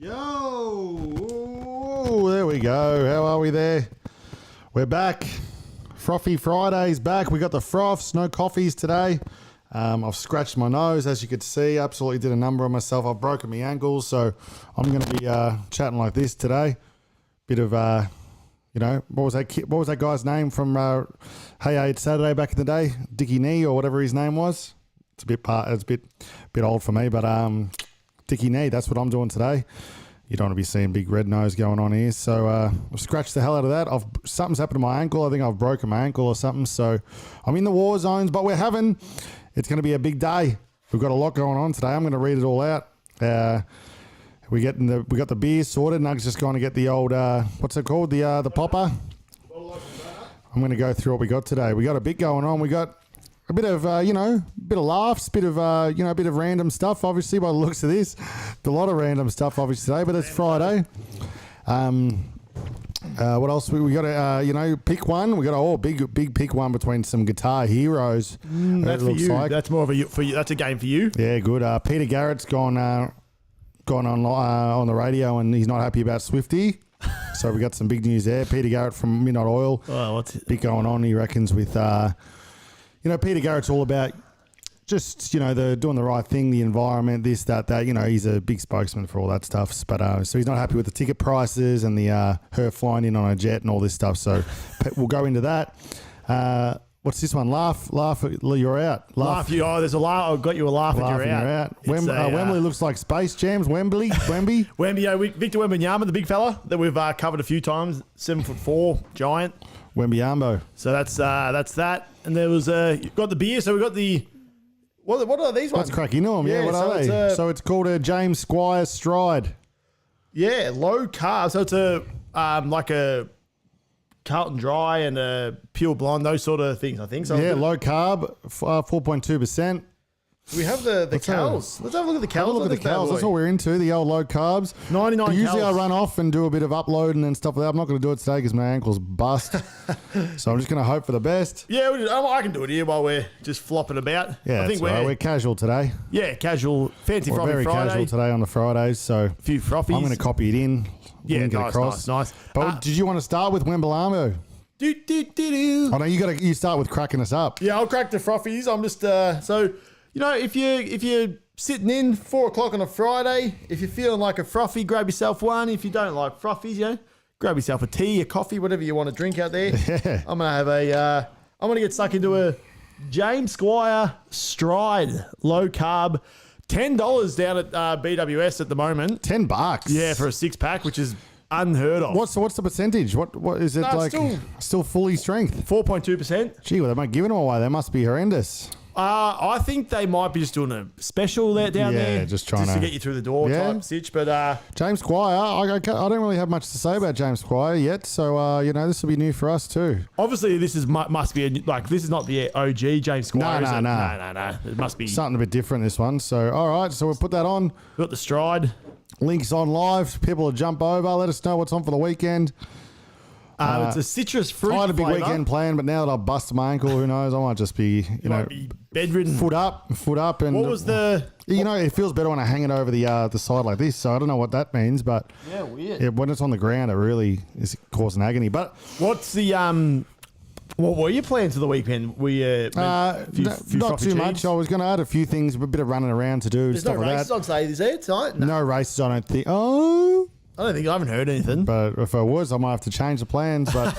Yo! Ooh, there we go. How are we there? We're back. Frothy Friday's back. We got the froths, no coffees today. I've scratched my nose, as you could see. Absolutely did a number on myself. I've broken my ankles, so I'm going to be chatting like this today. Bit of, what was that guy's name from Hey It's Saturday back in the day? Dickie Knee or whatever his name was. It's a bit old for me, but Dickie Knee. That's what I'm doing today. You don't want to be seeing big red nose going on here. So I've scratched the hell out of that. Something's happened to my ankle. I think I've broken my ankle or something. So I'm in the war zones, but it's going to be a big day. We've got a lot going on today. I'm going to read it all out. We got the beer sorted. Nug's just going to get the old what's it called? The popper. I'm going to go through what we got today. We got a bit going on. We got a bit of bit of laughs, bit of bit of random stuff. Obviously, by the looks of this, a lot of random stuff obviously today. But it's Friday. What else? We got to pick one. We got a big pick one between some guitar heroes. That's for you. Like. That's more of a for you. That's a game for you. Yeah, good. Peter Garrett's gone on the radio and he's not happy about Swifty. So we got some big news there. Peter Garrett from Midnight Oil. Oh, what's it? Big going on, he reckons, with Peter Garrett's all about just the doing the right thing, the environment, this, that. He's a big spokesman for all that stuff. But so he's not happy with the ticket prices and the her flying in on a jet and all this stuff. So we'll go into that. What's this one? Laugh, you're out. Laugh, you. Oh, there's a laugh. I've got you a laugh and you're out. Wembley looks like Space Jams. Wembley. Victor Wembanyama, the big fella that we've covered a few times, 7'4", giant. Wembyambo. So that's that. And there was you've got the beer. So we got the what are these ones? Let's crack into them. Yeah, what are they? So it's called a James Squire Stride. Yeah, low carb. So it's a like a Carlton Dry and a Pure Blonde, those sort of things, I think. So yeah, low carb, 4.2%. We have the cows. Let's have a look at the cows. Look at the cows. That's what we're into, the old low carbs. 99 Usually cows. I run off and do a bit of uploading and stuff like that. I'm not going to do it today because my ankle's bust. So I'm just going to hope for the best. Yeah, I can do it here while we're just flopping about. Yeah, I think we're casual today. Yeah, casual. Fancy Friday. Very casual today on the Fridays. So a few frothies. I'm going to copy it in. Yeah, nice. But did you want to start with Wemblamo? Oh no, you start with cracking us up. Yeah, I'll crack the frothies. I'm just if you're sitting in 4:00 on a Friday, if you're feeling like a frothy, grab yourself one. If you don't like frothies, grab yourself a tea, a coffee, whatever you want to drink out there. Yeah. I'm gonna get stuck into a James Squire Stride low carb. $10 down at BWS at the moment. $10. Yeah, for a 6-pack, which is unheard of. What's the percentage? What is it like? Still fully strength? 4.2%. Gee, well, they might give them away. They must be horrendous. I think they might be just doing a special down there. Yeah, just trying to get you through the door type stitch. But James Squire, I don't really have much to say about James Squire yet. So this will be new for us too. Obviously, this must be this is not the OG James Squire. No. It must be something a bit different. This one. So all right, so we'll put that on. We've got the Stride. Links on live. People will jump over. Let us know what's on for the weekend. It's a citrus fruit. I had a big weekend plan, but now that I've busted my ankle, who knows? I might just be, be bedridden. Foot up. And what was the? It feels better when I hang it over the side like this. So I don't know what that means, but yeah, weird. When it's on the ground, it really is causing agony. But what's the What were your plans for the weekend? Not too much. I was going to add a few things, a bit of running around to do. There's stuff no races on Saturday, is there tonight? No races, I don't think. I haven't heard anything. But if I was, I might have to change the plans. But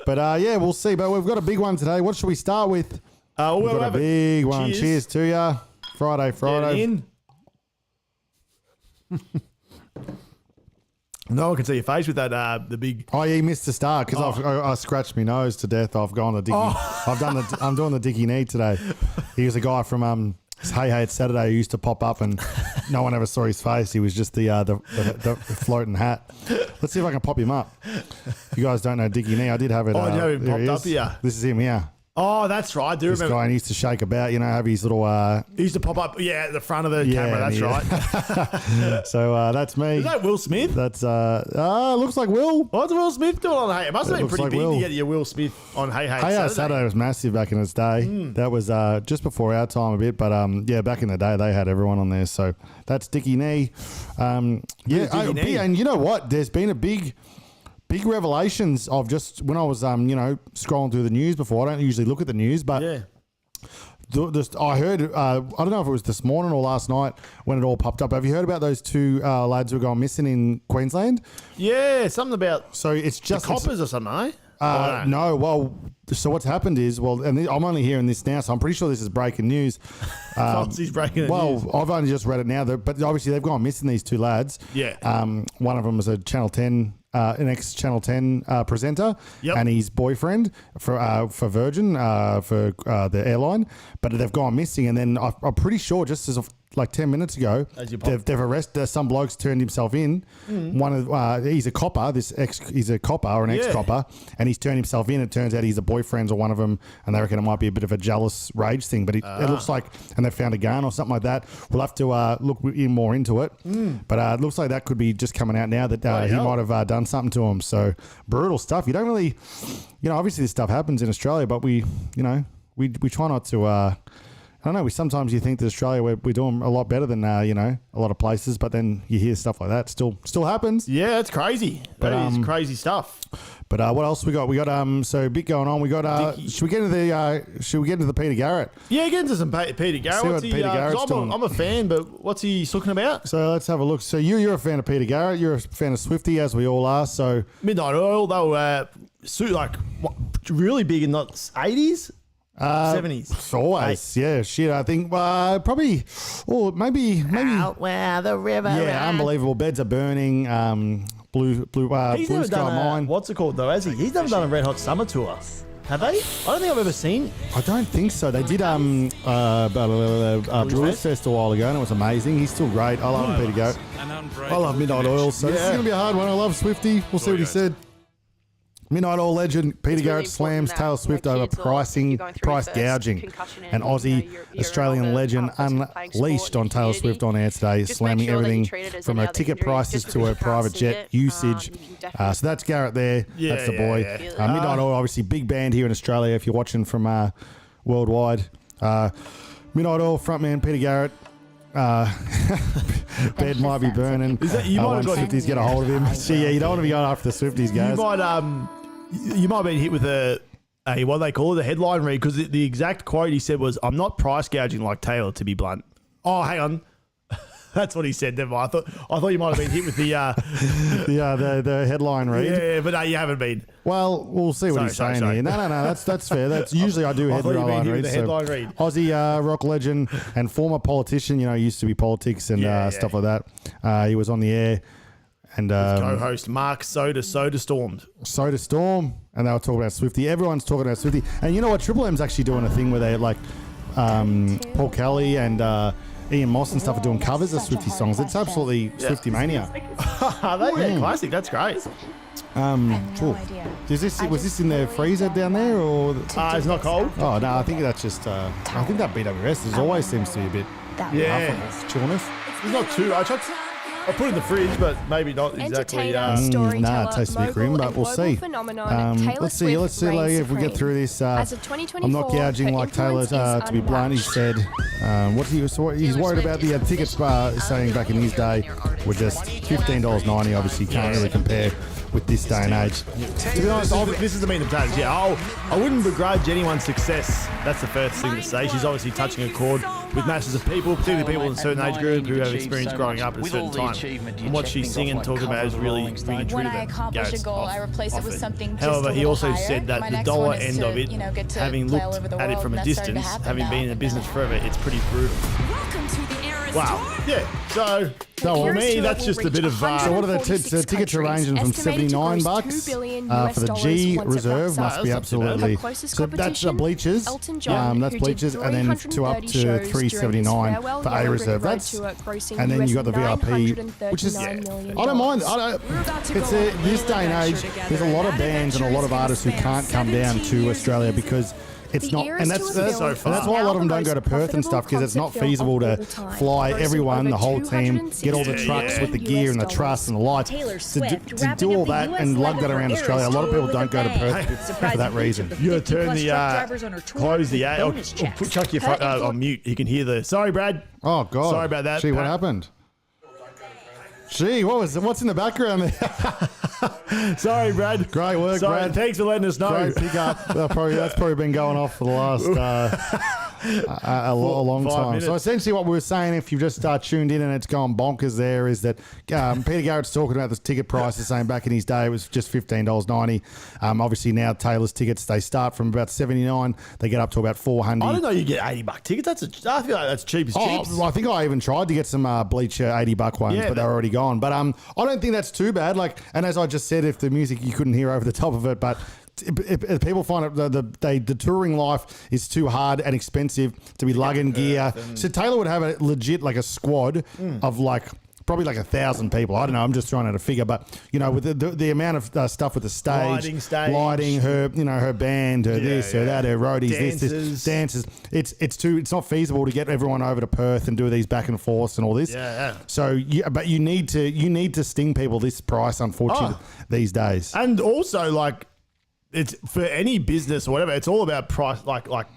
we'll see. But we've got a big one today. What should we start with? We've got a big one. Cheers to you. Friday. No one can see your face with that. The big. Oh, yeah, he missed the start because I scratched my nose to death. I've gone the Dickie. I'm doing the Dickie knee today. He was a guy from Hey It's Saturday who used to pop up and no one ever saw his face. He was just the floating hat. Let's see if I can pop him up. You guys don't know Dickie knee. I did have it. You have him popped up here. This is him here. Oh, that's right. I do This remember. guy used to shake about, have his little. He used to pop up, at the front of the camera. That's right. So that's me. Is that Will Smith? That's looks like Will. What's Will Smith doing on Hey? It must have been looks pretty like big Will. to get your Will Smith on Hey Hey Saturday was massive back in its day. That was just before our time a bit, but back in the day they had everyone on there. So that's Dickie Nee. Dickie Nee? And you know what? There's been a big revelations of just when I was scrolling through the news before. I don't usually look at the news, but I heard I don't know if it was this morning or last night when it all popped up. Have you heard about those two lads who are gone missing in Queensland? Yeah, something about So it's just the coppers or something, eh? no, well, so what's happened is, and I'm only hearing this now, so I'm pretty sure this is breaking news. He's breaking the news. I've only just read it now, but obviously they've gone missing, these two lads. Yeah. One of them was a Channel 10, an ex-Channel 10 presenter, and his boyfriend for Virgin, for the airline, but they've gone missing, and then I'm pretty sure just as of like 10 minutes ago, they've arrested some bloke's turned himself in. One of he's a copper. He's a copper or an ex-copper, and he's turned himself in. It turns out he's a boyfriend or one of them, and they reckon it might be a bit of a jealous rage thing. But it looks like, and they found a gun or something like that. We'll have to look more into it. But it looks like that could be just coming out now that he might have done something to him. So brutal stuff. You don't really, obviously this stuff happens in Australia, but we try not to. I don't know. Sometimes you think that Australia we're doing a lot better than a lot of places, but then you hear stuff like that still happens. Yeah, it's crazy. That is crazy stuff. But what else we got? We got so a bit going on. We got should we get into the Peter Garrett? Yeah, get into some Peter Garrett. See what Peter Garrett's doing. I'm a fan, but what's he talking about? So let's have a look. So you're a fan of Peter Garrett. You're a fan of Swifty, as we all are. So Midnight Oil, they were really big in the 80s. 70s. Always, yeah, shit. I think probably, or maybe. Out where the river. Yeah, unbelievable. Beds are burning. Blue He's never Sky done Mine. what's it called though? Has he? He's never done a Red Hot Summer tour. Have they? I don't think I've ever seen. I don't think so. They did Blues Fest a while ago, and it was amazing. He's still great. I love Peter Garrett. I love Midnight Oil. So this is going to be a hard one. I love Swifty. We'll see what he said. Midnight Oil legend Peter Garrett slams Taylor Swift over price gouging. An Aussie Australian legend unleashed on Taylor Swift on air today, slamming everything from her ticket prices to her private jet usage. So that's Garrett there. That's the boy. Midnight Oil, obviously big band here in Australia if you're watching from worldwide. Midnight Oil frontman Peter Garrett. Bed might be burning. You might have Swifties get a hold of him. So yeah, you don't want to be going after the Swifties, guys. You might have been hit with a what do they call it, a headline read, because the exact quote he said was, "I'm not price gouging like Taylor, to be blunt." Oh, hang on. That's what he said. Never mind. I thought you might have been hit with the the headline read. Yeah, but no, you haven't been. Well, we'll see what he's saying here. No, that's fair. That's usually I do headline reads. Aussie rock legend and former politician. Used to be politics and stuff like that. He was on the air. And co-host Mark Soda Storm, and they were talking about Swifty. Everyone's talking about Swifty, and you know what? Triple M's actually doing a thing where they Paul Kelly and Ian Moss and stuff are doing covers of Swifty songs. It's absolutely Swifty mania. Classic. That's great. Cool. Was this in the freezer down there, or it's not cold? Oh no, I think that's just. I think that BWS always seems to be a bit. Chillness. It's not too. I put it in the fridge, but maybe not exactly. It tastes a bit grim, but we'll see. Let's see if we get through this. I'm not gouging like Taylor, to be blunt. He said, he's worried about the tickets saying back in his day were just $15.90. Obviously, you can't really compare with this day and age. To be honest, this is the meat and potatoes. Yeah, I wouldn't begrudge anyone's success. That's the first thing to say. She's obviously touching a chord with masses of people, particularly people in a certain age group who have experience growing up at a certain time. And what she's singing and talking about is really ringing true to them. Garrett's However, he also said that the dollar end of it, having looked at it from a distance, having been in the business forever, it's pretty brutal. Wow. Yeah. So for me, that's just a bit of. So what are the tickets are ranging from $79 for the G Reserve? Must be absolutely. So that's the bleachers. That's bleachers, and then up to $379 for A Reserve. That's, and then you got the VIP, which is. I don't mind. It's this day and age. There's a lot of bands and a lot of artists who can't come down to Australia because it's not, heir and is that's to a that's, bill and that's why a lot of them don't go to Perth and stuff, because it's not feasible to fly everyone, the whole team, get all the trucks with the gear and the truss and the lights to do all that and lug that around Australia. A lot of people don't go to Perth for that reason. You gotta turn the close the or chuck your phone on mute. You can hear the. Sorry, Brad. Oh God, sorry about that. Gee, what happened? Gee, what's in the background there? Sorry, Brad. Great work, sorry, Brad. Thanks for letting us know. Great pick up. That's probably been going off for the last a long 5 time. minutes. So essentially what we were saying, if you've just tuned in and it's gone bonkers there, is that Peter Garrett's talking about the ticket prices, saying back in his day it was just $15.90. Obviously now Taylor's tickets, they start from about $79. They get up to about $400. I didn't know you get $80 tickets. I feel like that's cheap as chips. I think I even tried to get some bleacher $80 ones, but they're already gone. But I don't think that's too bad. Like, and as I just said, if the music you couldn't hear over the top of it, but if people find it the touring life is too hard and expensive to be lugging gear, so Taylor would have a legit like a squad of like probably like 1,000 people. I don't know. I'm just throwing out a figure, but you know, with the amount of stuff with the lighting, her band, her this, her that, her roadies, this dances. It's not feasible to get everyone over to Perth and do these back and forths and all this. So, but you need to sting people this price, unfortunately, these days. And also, like, it's for any business or whatever. It's all about price, like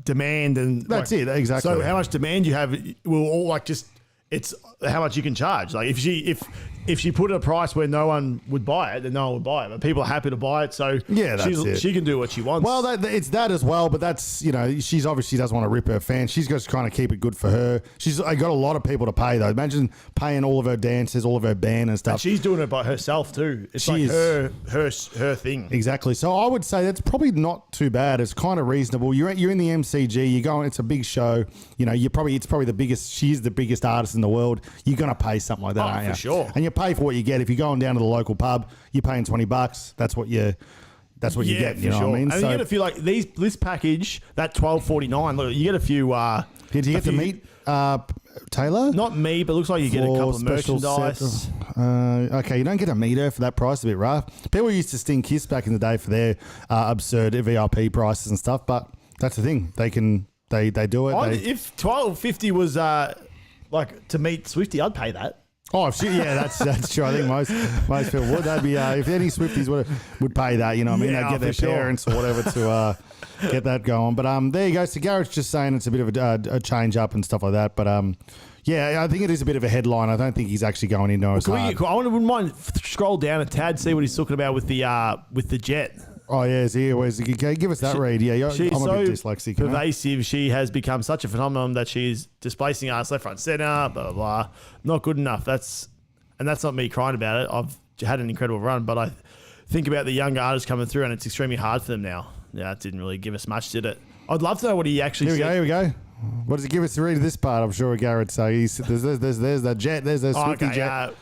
demand, and that's it exactly. So how much demand you have will all like just. It's how much you can charge. Like if she put a price where no one would buy it, then no one would buy it. But people are happy to buy it, so she can do what she wants. Well, it's that as well. But that's, you know, she's obviously doesn't want to rip her fans. She's just trying to keep it good for her. She's got a lot of people to pay though. Imagine paying all of her dancers, all of her band and stuff. And she's doing it by herself too. It's her thing. Exactly. So I would say that's probably not too bad. It's kind of reasonable. You're in the MCG. You're going. It's a big show. You know, it's probably the biggest. She's the biggest artist in the world. You're going to pay something like that, aren't you? For sure. And you pay for what you get. If you're going down to the local pub, you're paying $20. That's what you get. You know what I mean? And you get a few like this package, that $12.49. Look, you get a few. Did you get to meet Taylor? Not me, but it looks like you get a couple of merchandise. Okay, you don't get to meet her for that price. A bit rough. People used to sting Kiss back in the day for their absurd VIP prices and stuff, but that's the thing. They do it. If $12.50 was like to meet Swifty, I'd pay that. Oh, that's true. I think most people would. That'd be if any Swifties would pay that. You know what I mean? They'd get their parents or whatever to get that going. But there you go. So Garrett's just saying it's a bit of a change up and stuff like that. But yeah, I think it is a bit of a headline. I don't think he's actually going into his heart. I wouldn't mind scroll down a tad, see what he's talking about with the jet. Oh yeah, is he? Give us that read. Yeah, she's I'm a bit so dyslexic. pervasive. She has become such a phenomenon that she's displacing us left, front, centre. Blah blah blah. Not good enough. That's not me crying about it. I've had an incredible run, but I think about the younger artists coming through, and it's extremely hard for them now. Yeah, it didn't really give us much, did it? I'd love to know what he actually said. Here we go. What does he give us to read this part? I'm sure Garrett say there's that jet. There's a Swifty jet.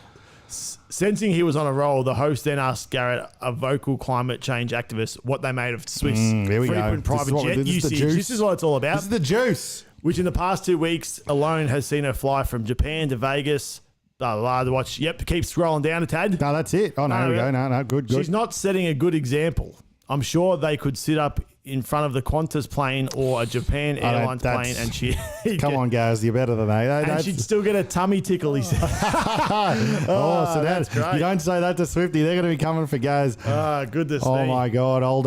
Sensing he was on a roll, the host then asked Garrett, a vocal climate change activist, what they made of Swift's frequent private jet usage. This is what it's all about. This is the juice. Which in the past 2 weeks alone has seen her fly from Japan to Vegas. Blah, blah, blah. Watch. Yep, keep scrolling down a tad. No, that's it. Oh, no, here we go. No, good. She's not setting a good example. I'm sure they could sit up in front of the Qantas plane or a Japan Airlines plane, and she come on, guys, you're better than that. And she'd still get a tummy tickle. He said. So that's great. You don't say that to Swifty; they're going to be coming for guys. Goodness. Oh my God, old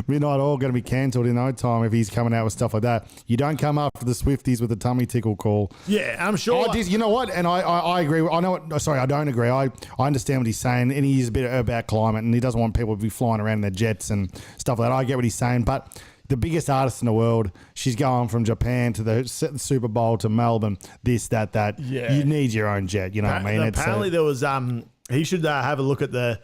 Midnight Oil going to be cancelled in no time if he's coming out with stuff like that. You don't come after the Swifties with the tummy tickle call. Yeah, I'm sure. You know what? And I agree. I know what. Sorry, I don't agree. I understand what he's saying, and he's a bit about climate, and he doesn't want people to be flying around in their jets and stuff like that. I get what he's saying, but the biggest artist in the world, she's going from Japan to the Super Bowl to Melbourne, this, that. Yeah. You need your own jet. You know what I mean? Apparently, there was he should have a look at the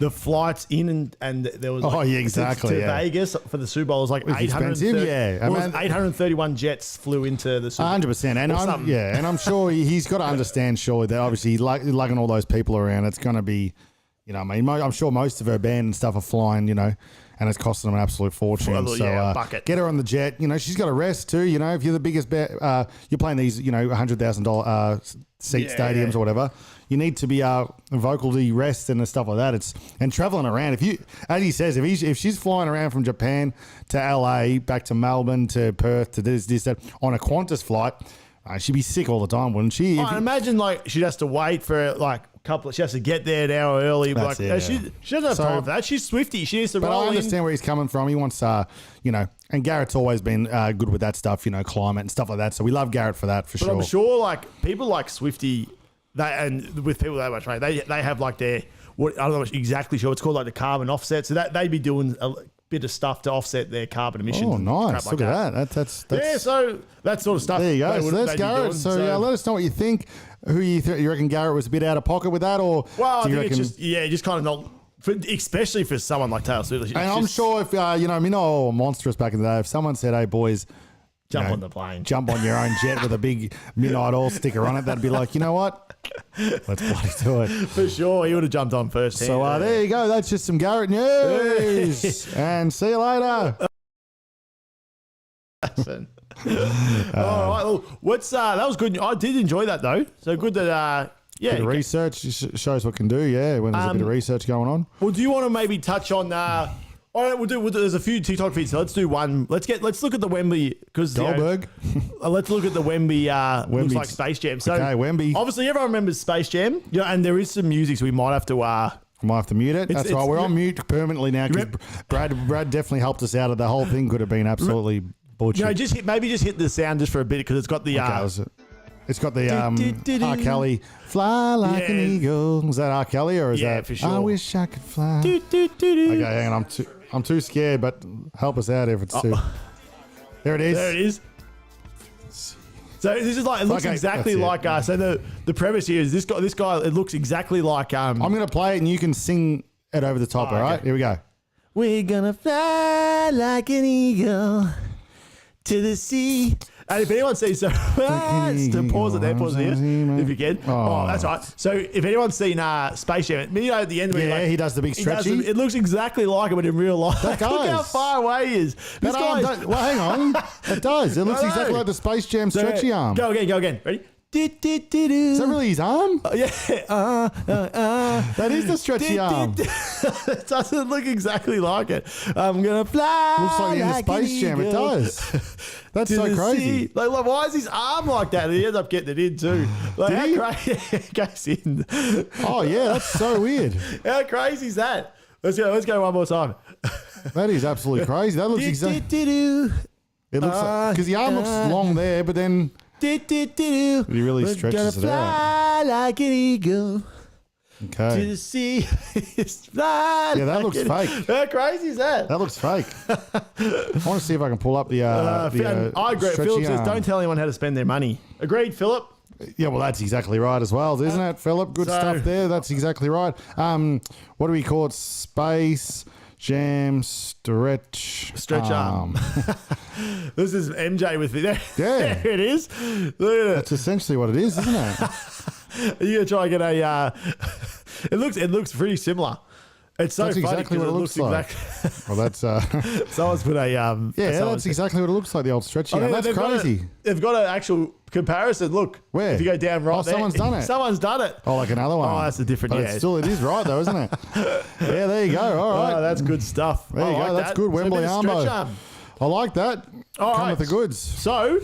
flights in and there was exactly to Vegas for the Super Bowl. It was like 831 jets flew into the Super Bowl. 100%. And I'm sure he's got to understand surely that obviously lugging all those people around, it's going to be, you know, I mean, I'm sure most of her band and stuff are flying, you know, and it's costing them an absolute fortune. Well, so yeah, a bucket. get her on the jet. You know, she's got a rest too. You know, if you're the biggest bet, you're playing these, you know, $100,000 seat stadiums or whatever. You need to be vocally rest and stuff like that. And traveling around. If you, as he says, if she's flying around from Japan to LA, back to Melbourne to Perth to this that on a Qantas flight, she'd be sick all the time, wouldn't she? I imagine like she has to wait for like a couple. She has to get there an hour early. That's Like it, she doesn't have time for that. She's Swifty. She needs to But roll I understand where he's coming from. He wants, you know, and Garrett's always been good with that stuff, you know, climate and stuff like that. So we love Garrett for that, for But sure. I'm sure like people like Swifty, and with people that much money, they have like their what I don't know exactly sure. It's called like the carbon offset. So that they'd be doing a bit of stuff to offset their carbon emissions. Oh, and nice. crap like Look at that. That's yeah, so that sort of stuff. there you go. they So would- that's they'd be Garrett. doing. So let us know what you think. Who you reckon Garrett was a bit out of pocket with that, or Well, I do you think reckon? it's just kind of not, especially for someone like Taylor Swift. It's And I'm just sure if you know, I mean, oh, monstrous back in the day. If someone said, "Hey, boys, jump you know, on the plane. jump on your own jet with a big midnight oil sticker on it," that'd be like, you know what? Let's bloody do it. For sure, he would have jumped on first. So there you go. That's just some Garrett news, and see you later. All right. Well, what's that was good. I did enjoy that though. So good that Bit of research shows what can do. Yeah, when there's a bit of research going on. Well, do you want to maybe touch on? All right, we'll do. There's a few TikTok feeds. So let's do one. Let's look at the Wembley because Goldberg. Let's look at the Wembley. Looks like Space Jam. So Okay, Wembley. obviously everyone remembers Space Jam. Yeah, and there is some music, so we might have to. Might have to mute it. That's right. We're on mute permanently now because Brad definitely helped us out of the whole thing. Could have been absolutely bullshit. You know, just hit the sound just for a bit because it's got the. It's got the R. Kelly, fly like an eagle. Is that R. Kelly or is that? For sure. I wish I could fly. Okay, hang on. I'm too scared, but help us out if it's too. There it is. There it is. So this is like it looks exactly like so the premise here is this guy it looks exactly like I'm gonna play it and you can sing it over the top. All right, here we go. We're gonna fly like an eagle to the sea. And if anyone sees pause it there, if you can. Oh, that's right. So if anyone's seen Space Jam, you know at the end where he does the big stretchy. It looks exactly like it, but in real life, That look how does. far away he is. This guy. well, hang on. It does. It looks exactly like the Space Jam stretchy arm. Go again. Ready? Is that really his arm? Yeah. That is the stretchy arm. It doesn't look exactly like it. I'm gonna fly. Looks like the end of Space Jam. It does. That's so crazy. Like, why is his arm like that? And he ends up getting it in too. Like, Did he? how crazy it goes in. Oh yeah, that's so weird. How crazy is that? Let's go one more time. That is absolutely crazy. That looks exactly. It looks like because the arm looks long there, but then he really stretches it out. Fly like an eagle to Okay. the sea. Yeah, that looks fake. How crazy is that? That looks fake. I want to see if I can pull up the. I agree. stretchy Philip says, arm. "Don't tell anyone how to spend their money." Agreed, Philip. Yeah, well, that's exactly right as well, isn't it, Philip? Good stuff there. That's exactly right. What do we call it? Space Jam stretch arm. This is MJ with it. Yeah. There it is. Look at it. That's essentially what it is, isn't it? Are you gonna try and get a? It looks pretty similar. It's so That's funny exactly what it looks like. Well, that's Someone's put a yeah, that's exactly what it looks like. The old stretchy arm. That's crazy. They've got an actual comparison. Look, Where? if you go down right there, someone's done it. Someone's done it. Oh, like another one. Oh, that's a different. But Yeah, it is right though, isn't it? Yeah, there you go. All right. Oh, that's good stuff. There you I go. like That's that. good. So a Wembley bit of stretch armo. arm. I like that. All Come right. with the goods. So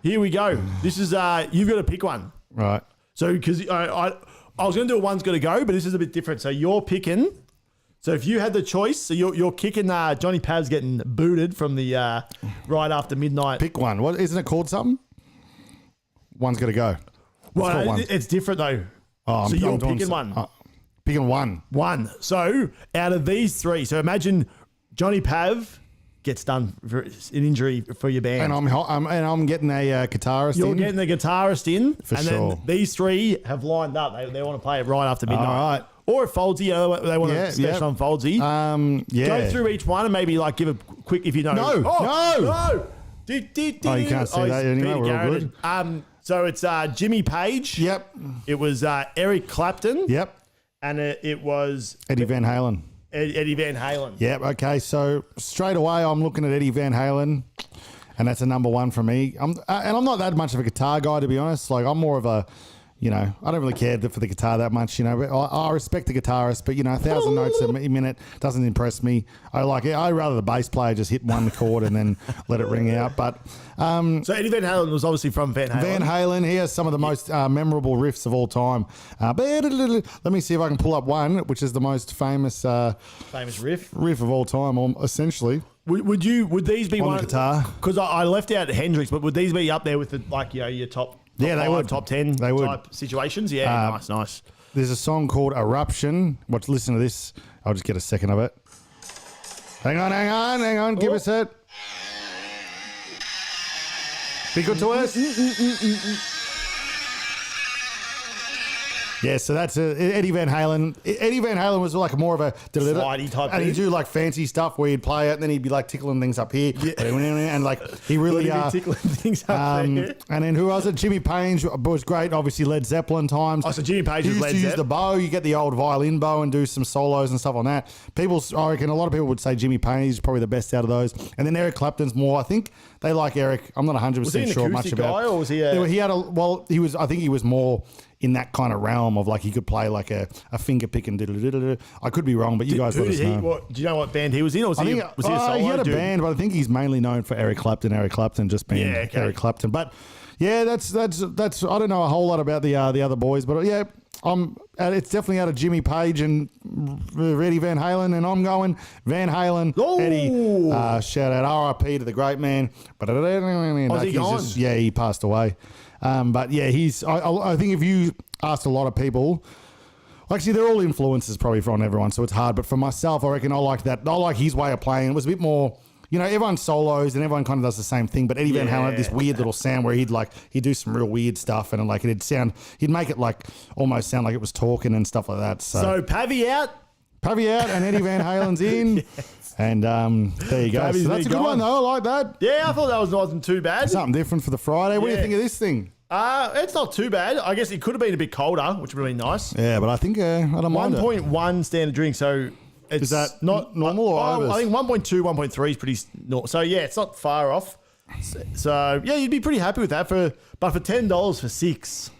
here we go. This is you've got to pick one. Right. So because I was going to do a one's got to go, but this is a bit different. So you're picking. So if you had the choice, so you're kicking Johnny Pav's getting booted from the right after midnight. Pick one. What isn't it called? Something. One's got to go. Well, it's different though. Oh, so you're doing picking one. Picking one. One. So out of these three, so imagine Johnny Pav gets done for an injury for your band. And I'm getting a guitarist. You're getting the guitarist in, For and sure. then these three have lined up. They want to play it right after midnight. All right. Or if Foldsy, they want to special on Foldsy. Yeah. Go through each one and maybe like give a quick if you know. No, no. Oh, you can't see that anymore. We're all Garrett. good. So it's Jimmy Page. Yep. It was Eric Clapton. Yep. And it was Eddie Van Halen. Eddie Van Halen. Yep. Okay. So straight away, I'm looking at Eddie Van Halen, and that's a number one for me. And I'm not that much of a guitar guy, to be honest. Like I'm more of a, I don't really care for the guitar that much. But I respect the guitarist, but 1,000 notes a minute doesn't impress me. I like it. I'd rather the bass player just hit one chord and then let it ring out. But so Eddie Van Halen was obviously from Van Halen. Van Halen, he has some of the most memorable riffs of all time. Let me see if I can pull up one, which is the most famous riff of all time, essentially. Would these be On one the guitar? Because I left out Hendrix, but would these be up there with your top? Yeah, they would. Top 10 They would. type situations. Yeah, nice. There's a song called Eruption. Listen to this. I'll just get a second of it. Hang on. Give us it. Be good to us. Yeah, so that's Eddie Van Halen. Eddie Van Halen was like more of a slidey type, and he'd do like fancy stuff where he'd play it, and then he'd be like tickling things up here, and like he really tickling things up there. And then who was it? Jimmy Page was great. Obviously Led Zeppelin times. Oh, so Jimmy Page was Led Zeppelin. Use the bow. You get the old violin bow and do some solos and stuff on that. I reckon a lot of people would say Jimmy Page is probably the best out of those, and then Eric Clapton's more. I think they like Eric. I'm not 100% sure much about. Guy, or was he? He had he was. I think he was more in that kind of realm of like he could play like a finger pick and I could be wrong, but you guys let us know. Do you know what band he was in? Or was he a solo he had a dude? band, but I think he's mainly known for Eric Clapton just being Eric Clapton. But yeah, that's I don't know a whole lot about the other boys, but yeah, it's definitely out of Jimmy Page and Eddie Van Halen, and I'm going Van Halen, Eddie. Shout out RIP to the great man. But he gone? He passed away. But yeah, I think if you asked a lot of people, actually they're all influences probably on everyone, so it's hard. But for myself, I reckon I like that. I like his way of playing. It was a bit more, everyone solos and everyone kind of does the same thing. But Eddie Van Halen had this weird little sound where he'd do some real weird stuff, and like he'd make it like almost sound like it was talking and stuff like that. So Pavy out, and Eddie Van Halen's in. Yes. And there you go. So that's a good one, though. I like that. Yeah, I thought that wasn't too bad. Something different for the Friday. What do you think of this thing? It's not too bad. I guess it could have been a bit colder, which would have been nice. Yeah, but I think I don't mind 1.1 standard drink, so is that not normal or over? I think 1.2, 1.3 is pretty normal. So yeah, it's not far off. So yeah, you'd be pretty happy with that but for $10 for 6,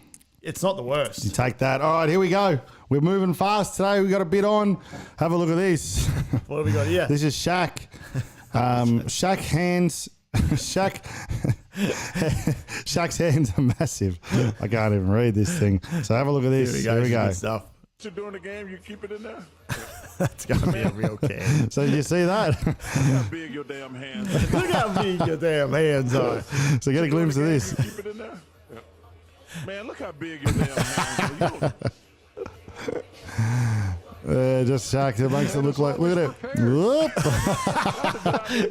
it's not the worst. You take that. All right, here we go. We're moving fast today. We got a bit on. Have a look at this. What have we got here? This is Shaq. Shaq's hands are massive. I can't even read this thing. So have a look at this. Here we go. Good stuff. You're doing the game, you keep it in there. That's gonna be a real can. So you see that? Look how big your damn hands are. Look how big your damn hands are. So get a glimpse of this. You keep it in there. Yeah. Man, look how big your damn hands are. Just Shaq. It makes it look like. Look at it. Whoop.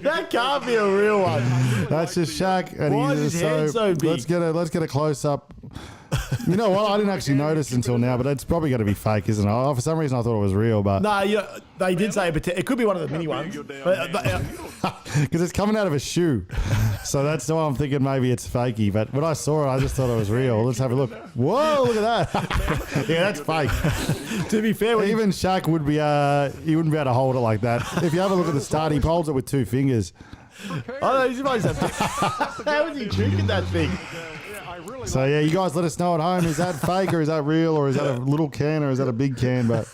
That can't be a real one. That's just Shaq. And why is his hand so big? Let's get a close up. You know what? I didn't actually notice until now, but it's probably going to be fake, isn't it? For some reason, I thought it was real, but no, they did say it could be one of the mini ones, because it's coming out of a shoe. So that's why I'm thinking maybe it's fakey. But when I saw it, I just thought it was real. Let's have a look. Whoa! Look at that. Yeah, that's fake. To be fair, even Shaq would be he wouldn't be able to hold it like that. If you have a look at the start, he holds it with 2 fingers. Oh no, he's how is he drinking that thing? So yeah, you guys let us know at home. Is that fake or is that real or is that a little can or is that a big can? But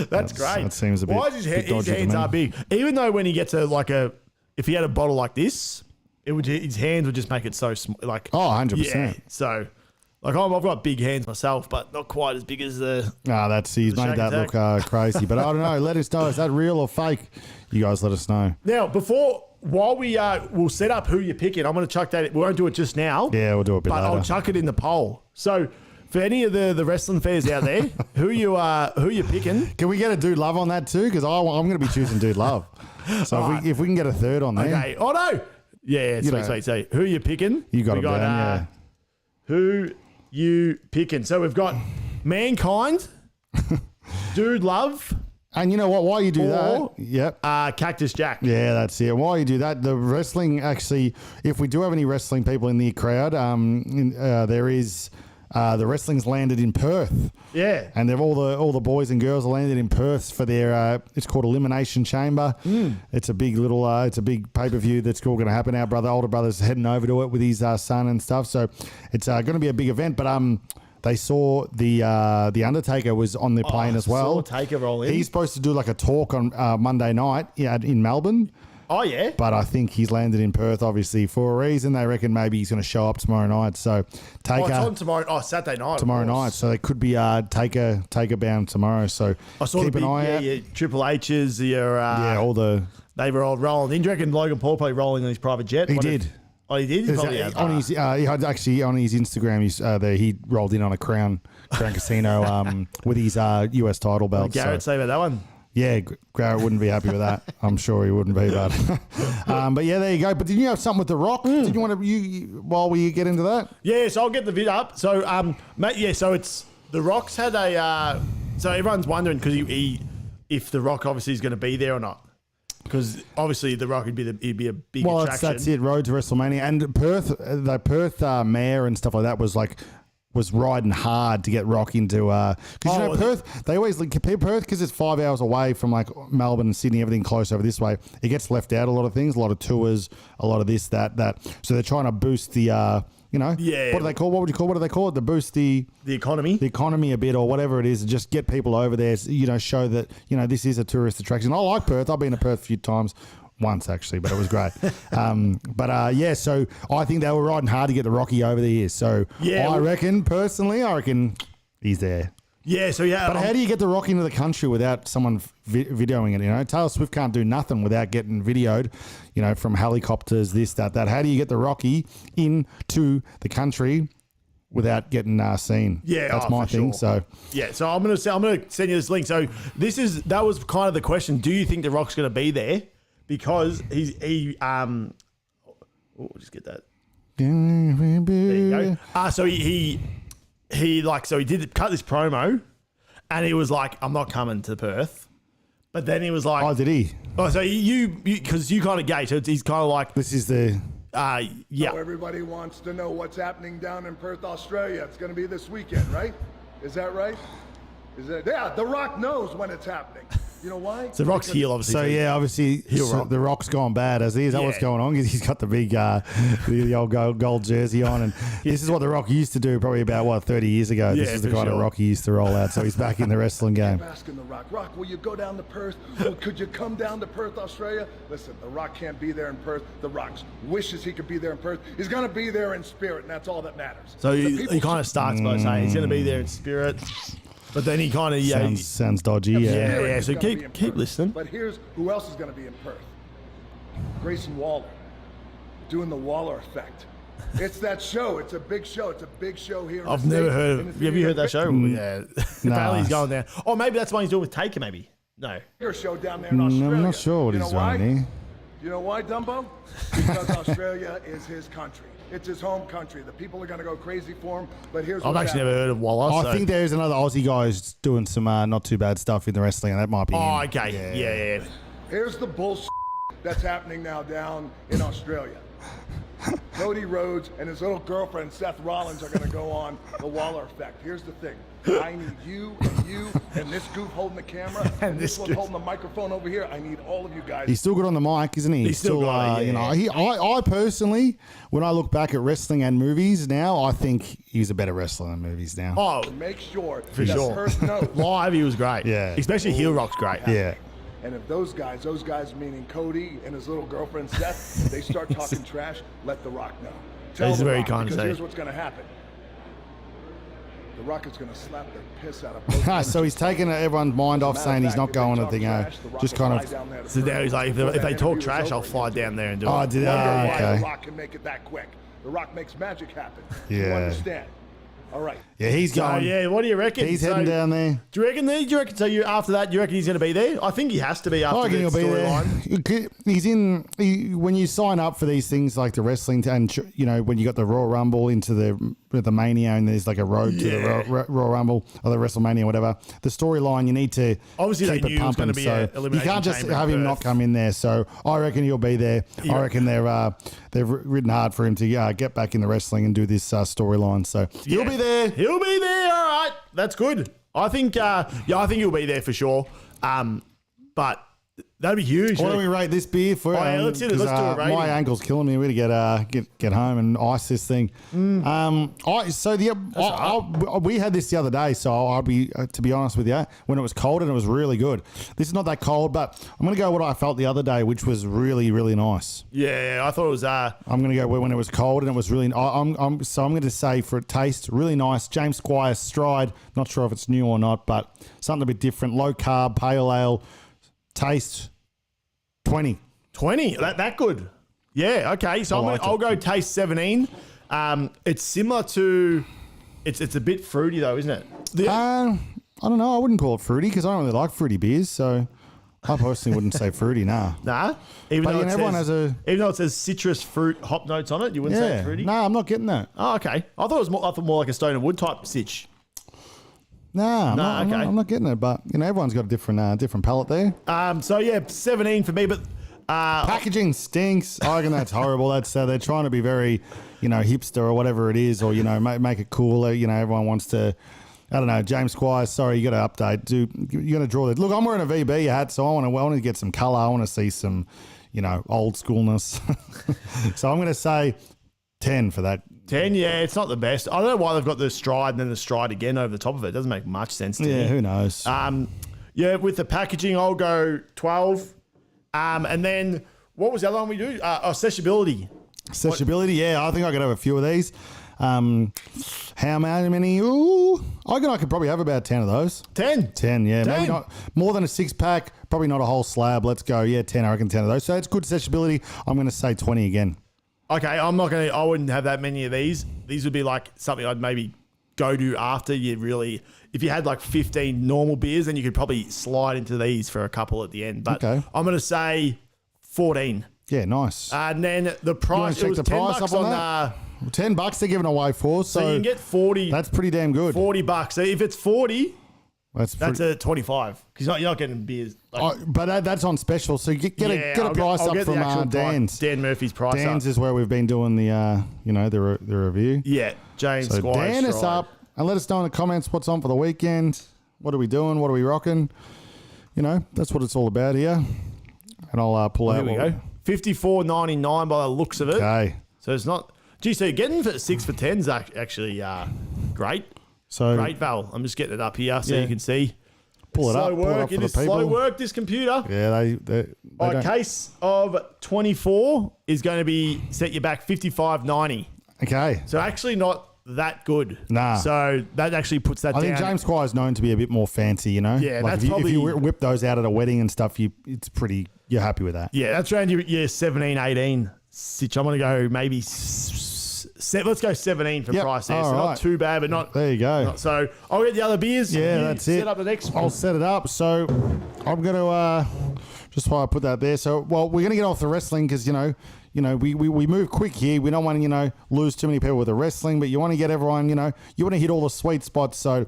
that's great. That seems a bit. Why is his hands are big? Even though when he gets if he had a bottle like this, his hands would just make it so small. Like 100%. Yeah. So like I've got big hands myself, but not quite as big as the. He's made that look crazy. But I don't know. Let us know. Is that real or fake? You guys let us know. Now while we'll set up who you're picking, I'm going to chuck that. We won't do it just now. Yeah, we'll do it a bit later. But I'll chuck it in the poll. So for any of the wrestling fans out there, who you picking? Can we get a Dude Love on that too? Because I'm going to be choosing Dude Love. So if we can get a third on there. Okay. Oh no. Yeah. Sweet. So who you picking? You got it down. Yeah. Who you picking? So we've got Mankind, Dude Love. And you know what? While you do that, yep. Cactus Jack. Yeah, that's it. While you do that, the wrestling actually, if we do have any wrestling people in the crowd, there is the wrestling's landed in Perth. Yeah. And they've all the boys and girls are landed in Perth for their it's called Elimination Chamber. It's a big it's a big pay-per-view that's all going to happen. Our older brother's heading over to it with his son and stuff. So it's going to be a big event. But they saw the Undertaker was on the plane as well. Saw Taker roll in. He's supposed to do like a talk on Monday night in Melbourne. Oh, yeah? But I think he's landed in Perth, obviously, for a reason. They reckon maybe he's going to show up tomorrow night. So Taker... it's on tomorrow. Oh, Saturday night. Tomorrow night. So it could be Taker bound tomorrow. So I saw keep an eye out. Yeah, Triple H's, your... all the... They were all rolling in. Do you reckon Logan Paul probably rolling on his private jet? He did. Oh, he did? He probably on his on his Instagram, he rolled in on a Crown Casino with his US title belt. What did Garrett say about that one? Yeah, Garrett wouldn't be happy with that. I'm sure he wouldn't be, but yeah, there you go. But did you have something with The Rock? Did you want to while we get into that? Yeah, so I'll get the vid up. So, mate, yeah, so it's The Rock's had a. So everyone's wondering because if The Rock obviously is going to be there or not. Because obviously The Rock would be a big attraction. That's it. Road to WrestleMania and Perth. The Perth mayor and stuff like that was riding hard to get Rock into because Perth, they always compare Perth because it's 5 hours away from like Melbourne and Sydney, everything close over this way. It gets left out a lot of things, a lot of tours, a lot of this, that. So they're trying to boost the what do they call? What do they call it? To boost the economy a bit or whatever it is, and just get people over there. Show that this is a tourist attraction. I like Perth. I've been to Perth a few times. Once actually, but it was great. So I think they were riding hard to get the Rocky over there. So I reckon he's there. Yeah, But how do you get the Rocky into the country without someone videoing it? Taylor Swift can't do nothing without getting videoed, from helicopters, this, that. How do you get the Rocky into the country without getting seen? Yeah, that's my thing. Sure. So I'm gonna send you this link. So that was kind of the question. Do you think the Rock's gonna be there? Because just get that. There you go. So he did cut this promo, and he was like, "I'm not coming to Perth," but then he was like, "Oh, did he?" Oh, so because you kind of gay, so he's kind of like, "This is the." Yeah. So everybody wants to know what's happening down in Perth, Australia. It's going to be this weekend, right? Is that right? Yeah, The Rock knows when it's happening. You know why? So Rock's heel, obviously. So yeah, obviously The Rock's gone bad as he is. That what's going on? He's got the big, the old gold jersey on, and this is what The Rock used to do probably about 30 years ago. This is the kind of Rock he used to roll out. So he's back in the wrestling game. I'm asking The Rock, will you go down to Perth? Well, could you come down to Perth, Australia? Listen, The Rock can't be there in Perth. The Rock wishes he could be there in Perth. He's going to be there in spirit, and that's all that matters. So he kind of starts by saying he's going to be there in spirit. But then he kind of sounds dodgy. Yeah. So keep listening. But here's who else is going to be in Perth: Grayson Waller, doing the Waller effect. It's that show. It's a big show. It's a big show here. I've never heard of. Have you heard that show? Yeah. Apparently he's going there. Oh, maybe that's what he's doing with Taker. Maybe no. Your show down there in Australia. I'm not sure what he's doing here. You know why, Dumbo? Because Australia is his country. It's his home country. The people are going to go crazy for him. But here's I've actually never heard of Waller. I think there's another Aussie guy who's doing some not too bad stuff in the wrestling, and that might be him. Okay. Yeah. Here's the bullshit that's happening now down in Australia. Cody Rhodes and his little girlfriend Seth Rollins are going to go on the Waller effect. Here's the thing. I need you and this goof holding the camera and this one holding the microphone over here. I need all of you guys. He's still good on the mic, isn't he? He's still got it, I personally, when I look back at wrestling and movies now, I think he's a better wrestler than movies now. Oh, make sure for sure. Perth knows. Live, he was great. Yeah, especially heel Rock's great. Yeah. And if those guys meaning Cody and his little girlfriend Seth, they start talking trash, let The Rock know. Tell He's The very Rock, kind because to say. here's what's going to happen. The Rock is going to slap the piss out of both. So he's taking everyone's mind off, saying he's not going to the just kind of. So now he's like, if they talk trash, I'll fly down there and do it. Oh, did they? Okay. The Rock can make it that quick. The Rock makes magic happen. Yeah. You understand? All right. Yeah, he's going. Yeah, what do you reckon? He's heading down there. Do you reckon? So after that, do you reckon he's going to be there? I think he has to be after the storyline. He's in. When you sign up for these things like the wrestling, and when you got the Royal Rumble into the the Mania and there's like a road to the Royal Rumble or the WrestleMania, whatever. The storyline, you need to Obviously, keep they knew it it was pumping. gonna be So a you elimination can't just chamber in have him Perth. not come in there. So I reckon he'll be there. I reckon they've ridden hard for him to get back in the wrestling and do this storyline. So he'll be there. He'll be there. All right, that's good. I think I think he'll be there for sure. But that'd be huge. What do we rate this beer for? Yeah, let's do it. Let's do a rating. My ankle's killing me. We got to get home and ice this thing. We had this the other day, so I'll be to be honest with you, when it was cold and it was really good. This is not that cold, but I'm gonna go what I felt the other day, which was really really nice. Yeah, I thought it was. I'm gonna go when it was cold and it was really. I'm gonna say for a taste, really nice. James Squire Stride. Not sure if it's new or not, but something a bit different. Low carb, pale ale. Taste 20. 20. That good. Yeah. Okay. So I'll go taste 17. It's similar to. It's a bit fruity though, isn't it? I don't know. I wouldn't call it fruity because I don't really like fruity beers. So I personally wouldn't say fruity. Nah. Even But though it everyone says, has a. even though it says citrus fruit hop notes on it, you wouldn't say Yeah. it's fruity. Nah, I'm not getting that. Oh, okay. I thought it was more. I thought more like a stone and wood type sitch. Nah, I'm okay. not getting it. But everyone's got a different palate there. So yeah, 17 for me, but. Packaging stinks. I reckon that's horrible. That's they're trying to be very, hipster or whatever it is, or make it cooler. Everyone wants to. I don't know. James Squire, sorry, you got to update. You're going to draw that. Look, I'm wearing a VB hat, so I want to get some colour. I want to see some, old schoolness. So I'm going to say 10 for that. 10, yeah, it's not the best. I don't know why they've got the stride and then the stride again over the top of it. It doesn't make much sense to me. Yeah, who knows? Yeah, with the packaging, I'll go 12. And then what was the other one we do? Accessibility. Accessibility, yeah. I think I could have a few of these. How many? Ooh, I reckon I could probably have about 10 of those. 10. 10, yeah. 10. Maybe not more than a 6-pack. Probably not a whole slab. Let's go. Yeah, 10. I reckon 10 of those. So it's good accessibility. I'm going to say 20 again. Okay, I wouldn't have that many of these. These would be like something I'd maybe go to after you really, if you had like 15 normal beers, then you could probably slide into these for a couple at the end. But Okay. I'm going to say 14. Yeah, nice. And then the price, check it was the 10 price bucks up on on that? $10 they're giving away for. so you can get 40. That's pretty damn good. $40. So if it's 40, That's that's a 25 because you're not getting beers. Like, but that's on special. So get a price I'll up get the from actual Dan's. Dan Murphy's price Dan's up. is where we've been doing the the review. Yeah, James So Squire. Dan us Stride. up and let us know in the comments what's on for the weekend. What are we doing? What are we rocking? That's what it's all about here. And I'll pull out. Here we go. $54.99 by the looks of it. Okay. So it's not. Gee, so getting for 6 for 10 is actually great. So Great, Val. I'm just getting it up here so Yeah. you can see. pull it up. Slow Pull it work. up for It the is people. slow work, this computer. Yeah, they A don't. case of 24 is going to be set you back $55.90. Okay. So actually not that good. Nah. So that actually puts that I down. think James Squire's known to be a bit more fancy, Yeah, Like that's if probably- you whip those out at a wedding and stuff, you're happy with that. Yeah, that's around your 17, 18 sitch. I'm going to go maybe let's go 17 for Yep, price there. all So right. not too bad, but not. There you go. So I'll get the other beers. Yeah, You that's it. Set up the next one. I'll set it up. So I'm going to just while I put that there. So, we're going to get off the wrestling because, we move quick here. We don't want to, lose too many people with the wrestling, but you want to get everyone, you want to hit all the sweet spots. So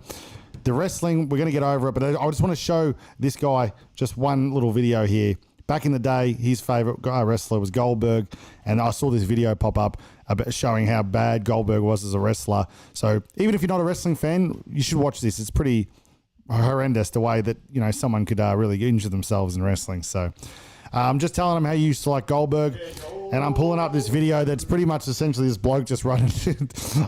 the wrestling, we're going to get over it. But I just want to show this guy just one little video here. Back in the day, his favorite wrestler was Goldberg, and I saw this video pop up about showing how bad Goldberg was as a wrestler. So even if you're not a wrestling fan, you should watch this. It's pretty horrendous the way that someone could really injure themselves in wrestling. So I'm just telling them how you used to like Goldberg, and I'm pulling up this video that's pretty much essentially this bloke just running.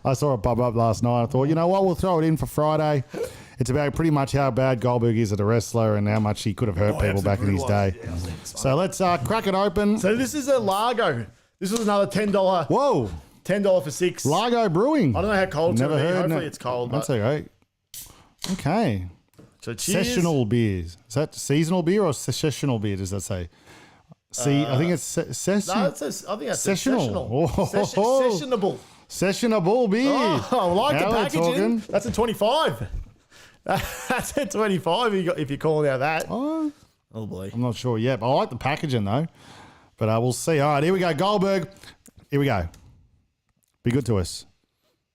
I saw it pop up last night. I thought, you know what, we'll throw it in for Friday. It's about pretty much how bad Goldberg is as a wrestler and how much he could have hurt people back in his day. Yeah, So let's crack it open. so this is a Largo. This was another $10. Whoa, $10 for 6. Largo Brewing. I don't know how cold it's Never going to be. heard. Hopefully it's cold. That's But, okay. Okay. so cheers. Sessional beers. Is that seasonal beer or sessional beer? Does that say? I think it's session. No, it says, I think that's Sessional. sessional. Oh. Sessionable. Sessionable beer. Oh, I like Now the we're packaging. talking. That's a 25. That's a 25 if you're calling out that. Oh, Oh, boy. I'm not sure yet, but I like the packaging though. But we'll see. All right, here we go. Goldberg. Here we go. Be good to us.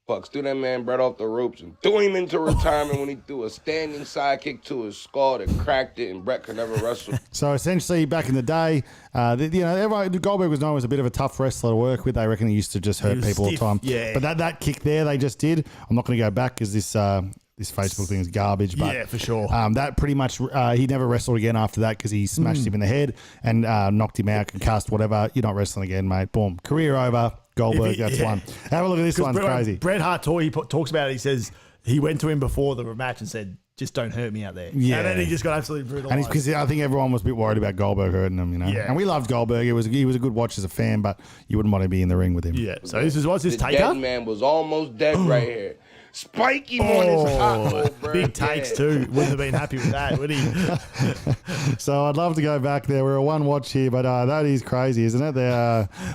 Fucks threw that man Brett off the ropes and threw him into retirement when he threw a standing side kick to his skull that cracked it, and Brett could never wrestle. So essentially, back in the day, everyone, Goldberg was known as a bit of a tough wrestler to work with. They reckon he used to just hurt people all the time. Yeah. But that kick there they just did, I'm not going to go back because this Facebook thing is garbage. But Yeah, for sure. That pretty much, he never wrestled again after that because he smashed him in the head and knocked him out, concussed, whatever. You're not wrestling again, mate. Boom. Career over. Goldberg, that's one. Have a look at this one. It's crazy. Bret Hart talks about it. He says he went to him before the match and said, just don't hurt me out there. Yeah. And then he just got absolutely brutalized. And because I think everyone was a bit worried about Goldberg hurting him, Yeah. And we loved Goldberg. He was a good watch as a fan, but you wouldn't want to be in the ring with him. Yeah. So what's this The taker? dead man was almost dead right here. Spike him on his hot Goldberg. Big takes too. Wouldn't have been happy with that, would he? So I'd love to go back there. We're a one watch here, but that is crazy, isn't it?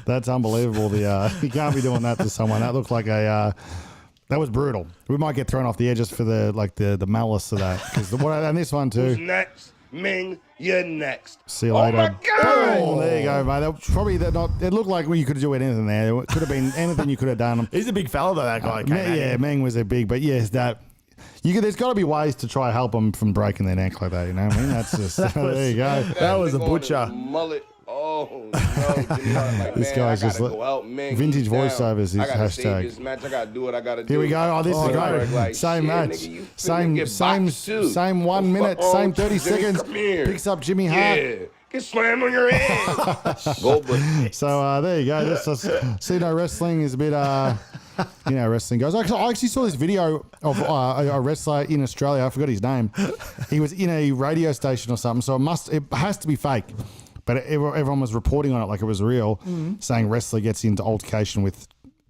That's unbelievable. You can't be doing that to someone. That looked like that was brutal. We might get thrown off the air just for the malice of that. And this one too. Who's next? Ming, you're next. See you Oh later. my God! Boom. There you go, mate. It looked like you could do anything there. It could have been anything you could have done. He's a big fella though, that guy. Meng was a big, but yes, there's got to be ways to try help them from breaking their neck like that. You know what I mean? That's just there you go. That was a Big on butcher. his Mullet. Oh no! Like, This man, guy's I just gotta go out, Ming. vintage He's down. voiceovers is I gotta hashtag. save this match. I gotta do what I gotta do. Here we go. Oh, this is great. Like, Same shit, match. nigga, you finna get Same boxed too. 1 minute. Oh, Same 30 Jimmy, seconds. come here. Picks up Jimmy Hart. Yeah, get slammed on your head. Goldberg. So there you go. See, wrestling is a bit, wrestling goes. I actually saw this video of a wrestler in Australia. I forgot his name. He was in a radio station or something. So it has to be fake. But everyone was reporting on it like it was real, saying wrestler gets into altercation with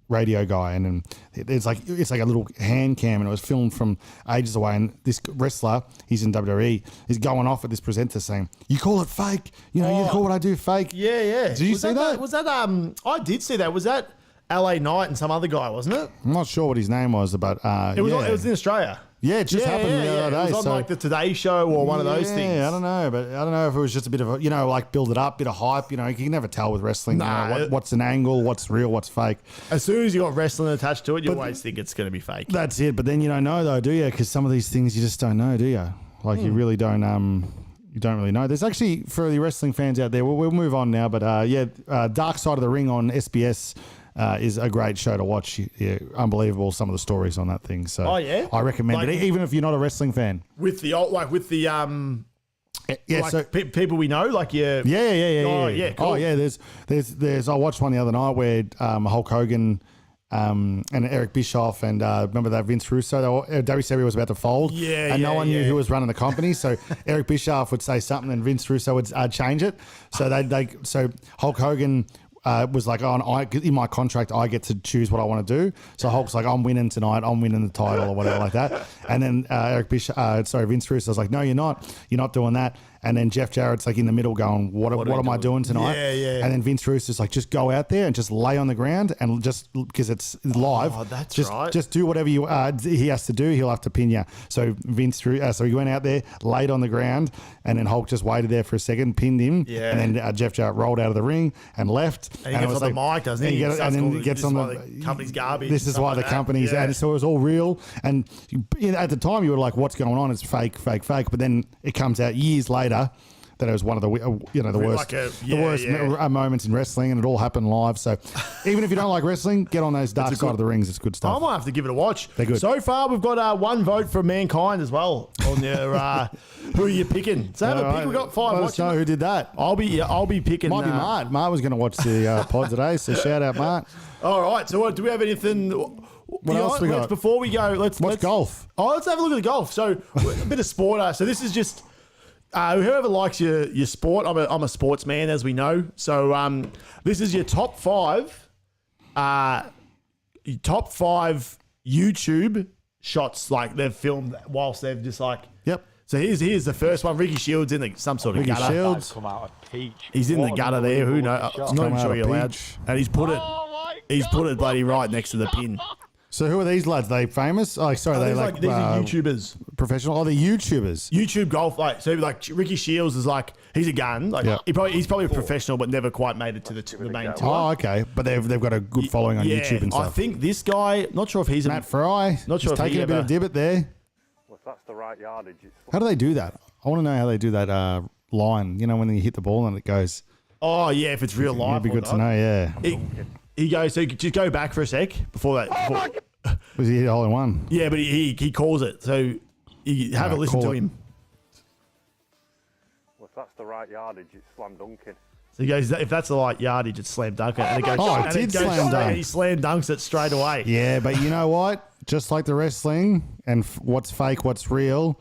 radio guy, and it's like a little hand cam, and it was filmed from ages away. And this wrestler, he's in WWE, is going off at this presenter saying, "You call it fake? You call what I do fake?" Yeah. Did you see that? Was that I did see that. Was that LA Knight and some other guy, wasn't it? I'm not sure what his name was, but It was in Australia. Yeah, it just happened the other day. It was on like the Today Show or one of those things. Yeah, I don't know, but I don't know if it was just a bit of a, like build it up, bit of hype. You can never tell with wrestling. Nah, what's an angle, what's real, what's fake. As soon as you got wrestling attached to it, you always think it's going to be fake. That's it. But then you don't know though, do you? Because some of these things you just don't know, do you? Like you really don't. You don't really know. There's actually, for the wrestling fans out there, we'll move on now. But Dark Side of the Ring on SBS. Is a great show to watch. Yeah, unbelievable, some of the stories on that thing. So I recommend it, even if you're not a wrestling fan. With the people we know, like yeah. Cool. Oh yeah, there's. I watched one the other night where Hulk Hogan. And Eric Bischoff and remember that Vince Russo, WCW was about to fold, and no one knew who was running the company. So Eric Bischoff would say something, and Vince Russo would change it. So Hulk Hogan. Was like, in my contract, I get to choose what I want to do. So Hulk's like, I'm winning tonight. I'm winning the title or whatever like that. And then Vince Russo was like, no, you're not. You're not doing that. And then Jeff Jarrett's like in the middle going, what am I doing tonight? Yeah. And then Vince Russo's like, just go out there and just lay on the ground and just, because it's live. Oh, that's right. Just do whatever he has to do. He'll have to pin you. So so he went out there, laid on the ground, and then Hulk just waited there for a second, pinned him. Yeah. And then Jeff Jarrett rolled out of the ring and left. And he gets on the mic, doesn't he? And then he gets on the company's garbage. This is why the company's, and so it was all real. And at the time, you were like, "What's going on? It's fake." But then it comes out years later that it was one of the worst moments in wrestling, and it all happened live. So even if you don't like wrestling, get on those Dark Side of the Rings. It's good stuff. I might have to give it a watch. They're good. So far, we've got one vote from Mankind as well on your who are you picking? So have a pick. We've got 5. Let us know who did that. I'll be picking. Might be Mart. Mart was going to watch the pod today, so shout out Mart. All right. So do we have anything? What else we got? Before we go, let's golf. Let's have a look at the golf. So a bit of sport. So this is just whoever likes your sport. I'm a sportsman, as we know. So this is your top 5. Top 5 YouTube shots like they've filmed whilst they've just like. Yep. So here's the first one. Ricky Shields in some sort of gutter. Shields. Come out a peach. He's in the gutter there. Who knows? I'm not even sure you're allowed. And he's put it bloody right next to the pin. So who are these lads? They famous? Oh, sorry, they these are YouTubers. professional. Oh, they're YouTubers. YouTube golf, like Ricky Shields is like he's a gun. Like Yeah. he's probably a professional, but never quite made it to the main tour. Oh, okay. But they've got a good following on YouTube and stuff. I think this guy, not sure if he's Matt Fry. Not sure He's if taking he a bit ever- of divot there. Well, if that's the right yardage, it's How do they do that? I want to know how they do that line. You know, when you hit the ball and it goes. Oh yeah, if it's real life. It'd be or good to not. know. Yeah. He goes. So just go back for a sec before that. Was he hit hole in one? Yeah, but he calls it. So you have a Right, listen call to it. him. well, if that's the right yardage, it's slam dunking. So he goes, if that's the right yardage, it's slam dunk it. And it goes, Oh, it and did goes slam straight- dunk. and he slam dunks it straight away. Yeah, but you know what? Just like the wrestling and what's fake, what's real.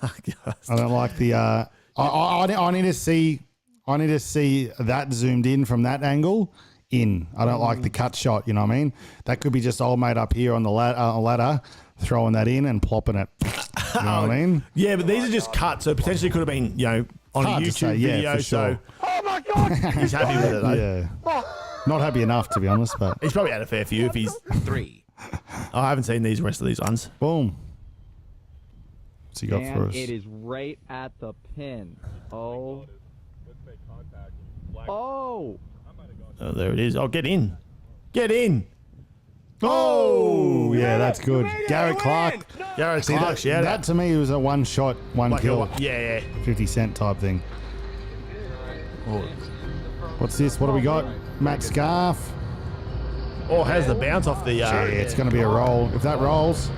I don't like the. I need to see. I need to see that zoomed in from that angle. I don't like the cut shot. You know what I mean? That could be just old mate up here on the ladder, throwing that in and plopping it. You know what I mean? Yeah, but these are just cut, so potentially could have been, on Hard a to YouTube say, yeah, video. for So sure. Oh my God! he's happy with it. Though. Yeah. Not happy enough to be honest, but He's probably had a fair few if he's 3. I haven't seen these rest of these ones. boom. What's he got for And us? it is right at the pin. Oh. Oh. Oh, there it is. Oh, get in. Get in. Oh, yeah, that's good. Garrett Clark. Garrett See, Clark, shout that out. to me was a one shot, one Like kill, yeah. 50 cent type thing. What's this? What do we got? Matt Scarf. Or has the bounce off the. Yeah, it's going to be a roll. If that rolls,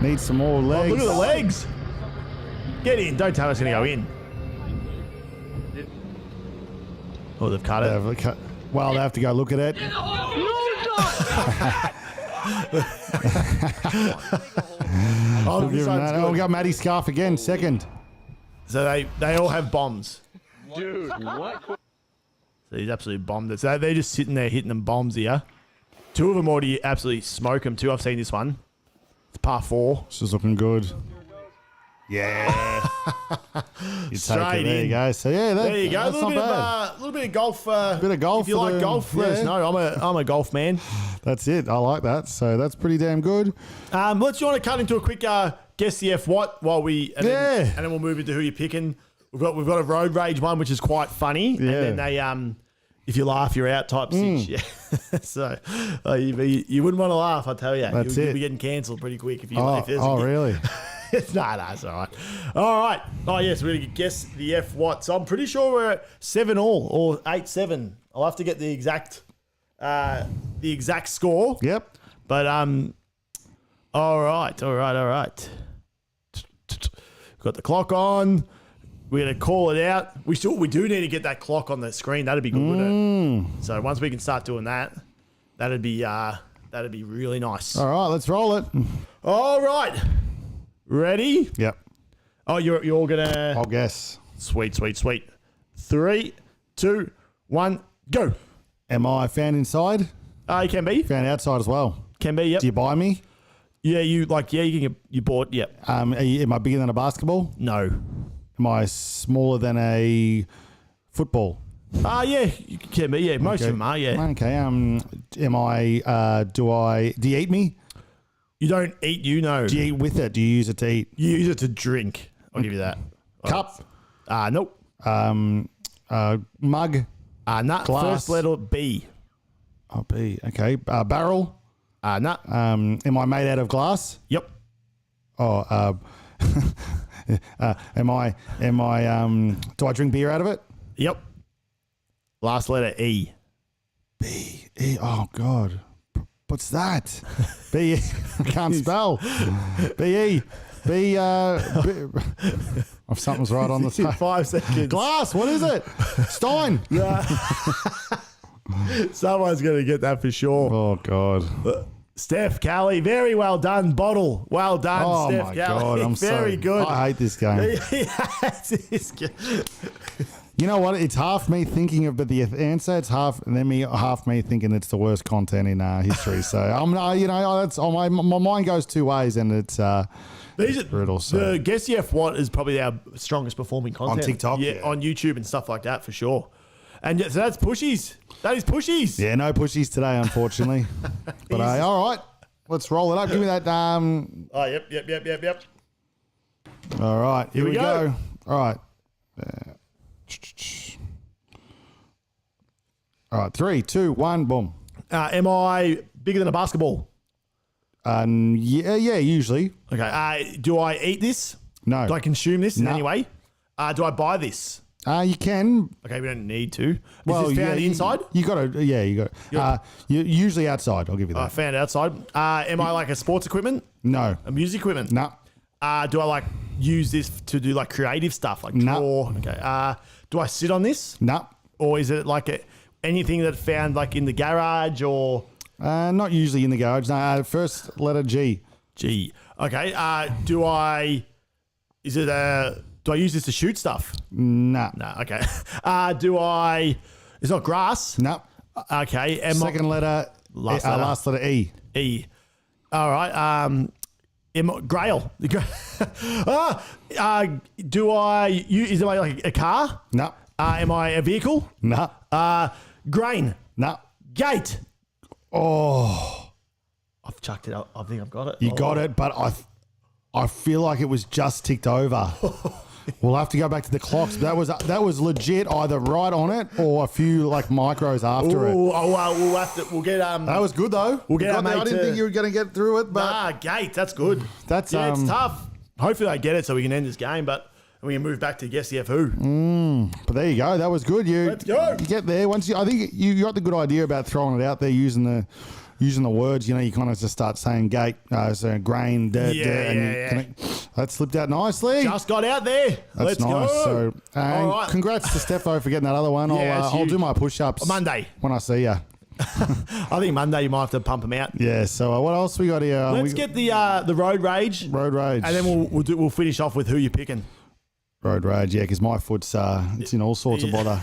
needs some more legs. Look at the legs. Get in. Don't tell us it's going to go in. Oh, they've cut it. Well, they have to go look at it. Oh, Give this him one's that. Oh, we good. got Matty Scarf again, second. So they all have bombs. Dude, What? So he's absolutely bombed it. So they're just sitting there hitting them bombs here. 2 of them already absolutely smoke them too. I've seen this one. It's par 4. This is looking good. Yeah. You take Straight it. There in. you go. So, yeah, There you go. A that's little not bit, bad. of golf. Bit of golf If you for like the- golf, let us yeah. know. I'm a golf man. That's it. I like that. So that's pretty damn good. Let's you want to cut into a quick guess the F what while we and then we'll move into who you're picking. We've got a road rage one which is quite funny, Yeah. and then they if you laugh you're out type 6. Yeah, so you wouldn't want to laugh, I tell you. That's You'll it. be getting cancelled pretty quick if you. Oh, if there's a oh guess. really? No, it's all right. All right. Oh yes, we're gonna guess the F what. So I'm pretty sure we're at 7-all or 8-7. I'll have to get the exact score. Yep. But all right. Got the clock on. We're gonna call it out. We do need to get that clock on the screen. That'd be good, wouldn't it? So once we can start doing that, that'd be really nice. All right, let's roll it. All right. Ready? Yep. Oh, you're all gonna. I'll guess. Sweet. 3, 2, 1, go. Am I found inside? You can be. Found outside as well. Can be. Yep. Do you buy me? Yeah, you can get you bought. Yep. Am I bigger than a basketball? No. Am I smaller than a football? Yeah, you can be. Yeah, most of them are. Yeah. Okay. Am I? Do you eat me? You don't eat. You know. Do you eat with it? Do you use it to eat? You use it to drink. I'll give you that. Cup. Nope. Mug. Nah. Glass. First letter B. Oh, B. Okay. Barrel. Nah. Am I made out of glass? Yep. Oh. Am I? Do I drink beer out of it? Yep. Last letter E. B. E. Oh God. What's that? B. I can't spell. B. E. B. Oh, something's right on the In tape. 5 seconds. Glass. What is it? Stein. Someone's gonna get that for sure. Oh God. Steph Kelly, very well done. Bottle, well done, Oh Steph my Kelly. God. I'm very good. I hate this game. You know what? It's half me thinking of the answer. It's half, and then half me thinking it's the worst content in history. So I'm, that's my mind goes two ways, and it's These are brutal. So the Guess the F What is probably our strongest performing content TikTok, yeah, yeah. on YouTube and stuff like that for sure. And so that's pushies. That is pushies. Yeah, no pushies today, unfortunately. But all right, let's roll it up. Give me that. Oh, yep. All right, here we go. All right. All right, 3, 2, 1, boom. Am I bigger than a basketball? Yeah, usually. Okay. Do I eat this? No. Do I consume this in No. any way? Do I buy this? You can. Okay, we don't need to. Is this found inside? You got to. Yeah, you got. You usually outside. I'll give you that. Found outside. Am I like a sports equipment? No. A music equipment? No. Do I like use this to do like creative stuff, like No. draw? Okay. Do I sit on this, No. or is it like anything that found like in the garage or? Not usually in the garage. No. First letter G. G. Okay. Do I use this to shoot stuff? No. No. Okay. It's not grass. No. Okay. Second letter. Last letter E. E. All right. Grail. Do I use? Is it like a car? No. Am I a vehicle? No. Grain. No. Gate. Oh, I've chucked it. I think I've got it. you got it, but I feel like it was just ticked over. We'll have to go back to the clocks. That was legit, either right on it or a few like micros after it. We'll have to. We'll get. That was good though. We'll get our mate I didn't to- think you were going to get through it, but Gate. That's good. That's, it's tough. Hopefully I get it so we can end this game, but we can move back to guess the F who. but there you go. That was good. Let's go. You get there once. I think you got the good idea about throwing it out there using the words. You know, you kind of just start saying gate, so grain, that slipped out nicely. Just got out there. That's Let's nice. go. So, All right. congrats to Steffo for getting that other one. Yeah, it's I'll huge. do my push-ups Monday. when I see you. I think Monday you might have to pump them out. Yeah. So what else we got here? Let's get the road rage, road rage, and then we'll finish off with who you're picking. road rage. Yeah, because my foot's it's in all sorts of bother.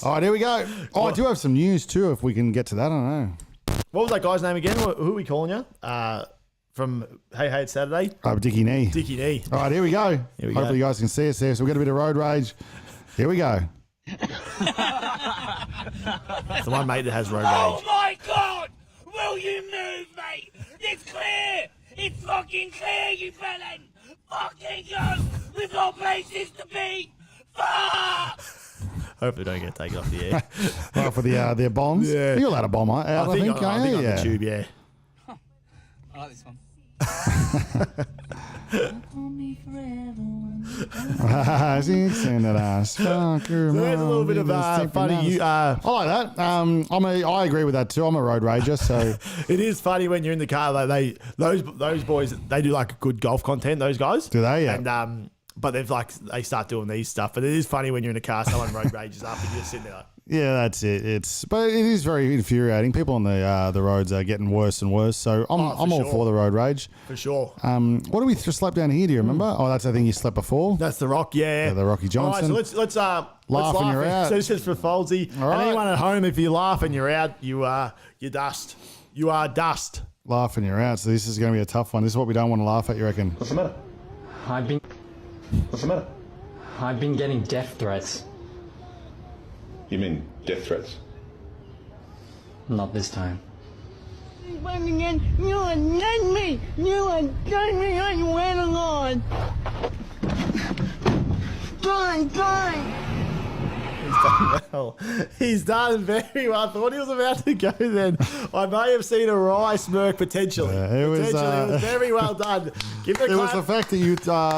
All right, here we go. Oh, I do have some news too. If we can get to that, I don't know. What was that guy's name again? Who are we calling you? From Hey It's Saturday? Dickie Knee. Dickie Knee. All right, here we go. Here we Hopefully go. you guys can see us there. So we've got a bit of road rage. Here we go. It's the one mate that has road Oh rage. my god! Will you move, mate? It's clear! It's fucking clear, you felon! Fucking God! We've got places to be! Fuck! Hopefully don't get taken off the air. Right for the bombs. Yeah. You're allowed to bomb out. I think I think on the tube, yeah. I like this one. There's a There's a little bit of funny. I like that. I agree with that too. I'm a road rager, so It is funny when you're in the car. Like those boys, they do like good golf content. Those guys do they? Yeah. And but they start doing these stuff. But it is funny when you're in a car, someone road rages up, and you're sitting there like, Yeah, that's it. But it is very infuriating. People on the roads are getting worse and worse. So I'm all sure. for the road rage. for sure. What do we slept down here? Do you remember? Oh, that's the thing you slept before. That's the Rock, yeah. The Rocky Johnson. All right, so let's laugh and you're out. So this is for Folsey. All right. And anyone at home, if you laugh and you're out, you're dust. You are dust. Laughing you're out. So this is going to be a tough one. This is what we don't want to laugh at. You reckon? What's the matter? What's the matter? I've been getting death threats. You mean death threats? Not this time. Again, you undone me! You undone me on your wedding line! Gone! Well, he's done very well. I thought he was about to go then. I may have seen a wry smirk potentially. It was, It was very well done. Give it a It was clap. the fact that you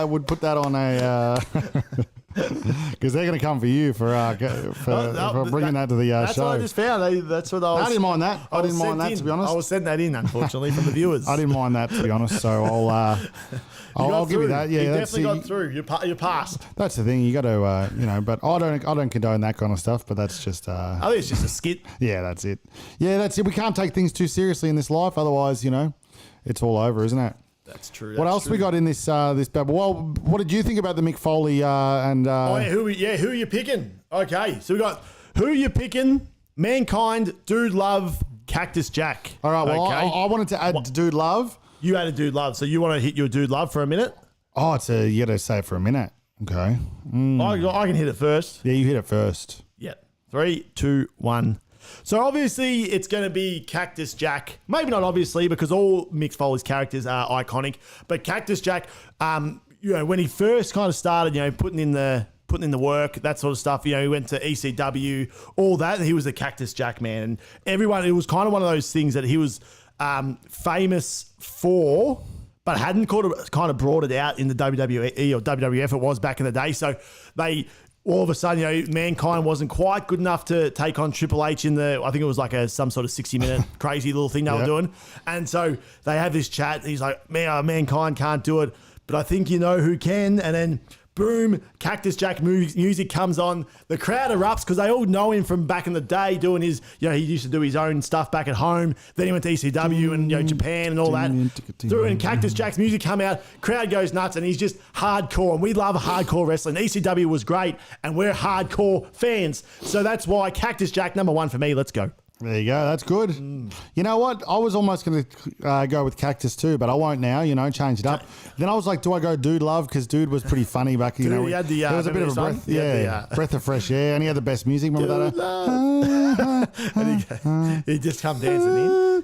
would put that on a. Because they're going to come for you for bringing that to the That's show. what I just found. That's what I was. I didn't mind that. I didn't mind that, to be honest. I was sending that in, unfortunately, from the viewers. I didn't mind that, to be honest. So I'll give you that. Yeah, you that's definitely got through. You passed. That's the thing. You got to, but I don't condone that kind of stuff. But that's just. I think it's just a skit. Yeah, that's it. Yeah, that's it. We can't take things too seriously in this life, otherwise, it's all over, isn't it? That's true. What else we got in this babble? Well, what did you think about the Mick Foley and? Who are you picking? Okay, so we got who you picking? Mankind, Dude Love, Cactus Jack. All right. Well, okay. I wanted to add Dude Love. You had a Dude Love, so you want to hit your Dude Love for a minute? Oh, you got to say it for a minute. Okay. I can hit it first. Yeah, you hit it first. Yeah. 3, 2, 1. So obviously it's going to be Cactus Jack. Maybe not obviously because all Mick Foley's characters are iconic. But Cactus Jack, when he first kind of started, putting in the work, that sort of stuff. He went to ECW, all that. And he was the Cactus Jack man, and everyone. It was kind of one of those things that he was famous for, but hadn't kind of brought it out in the WWE or WWF. It was back in the day, so they. All of a sudden, Mankind wasn't quite good enough to take on Triple H in I think it was like some sort of 60-minute crazy little thing they were doing. And so they have this chat. He's like, Mankind can't do it, but I think you know who can. And then boom, Cactus Jack music comes on. The crowd erupts because they all know him from back in the day doing his, he used to do his own stuff back at home. Then he went to ECW and Japan and all that. And Cactus Jack's music come out, crowd goes nuts, and he's just hardcore. And we love hardcore wrestling. ECW was great, and we're hardcore fans. So that's why Cactus Jack, number 1 for me. Let's go. There you go. That's good. You know what? I was almost going to go with Cactus too, but I won't now, change it up. Then I was like, do I go Dude Love? Because Dude was pretty funny back, he had the, there was a bit of a breath, breath of fresh air, and he had the best music. Remember that? He just come dancing in.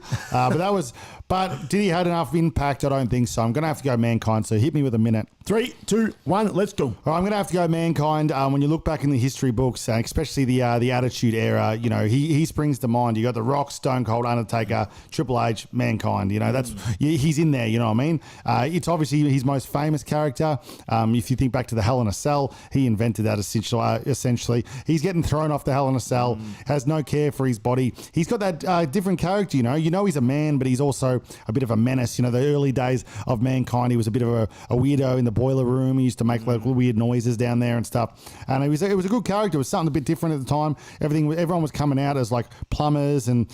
But did he have enough impact? I don't think so. I'm going to have to go Mankind, so hit me with a minute. 3, 2, 1, let's go. All right, I'm going to have to go Mankind. When you look back in the history books, especially the Attitude Era, he springs to mind. You got The Rock, Stone Cold, Undertaker, Triple H, Mankind. He's in there. You know what I mean? It's obviously his most famous character. If you think back to the Hell in a Cell, he invented that essentially. He's getting thrown off the Hell in a Cell. Has no care for his body. He's got that different character. He's a man, but he's also a bit of a menace. The early days of Mankind, he was a bit of a weirdo in the boiler room. He used to make like weird noises down there and stuff. And it was a good character. It was something a bit different at the time. Everyone was coming out as like plumbers and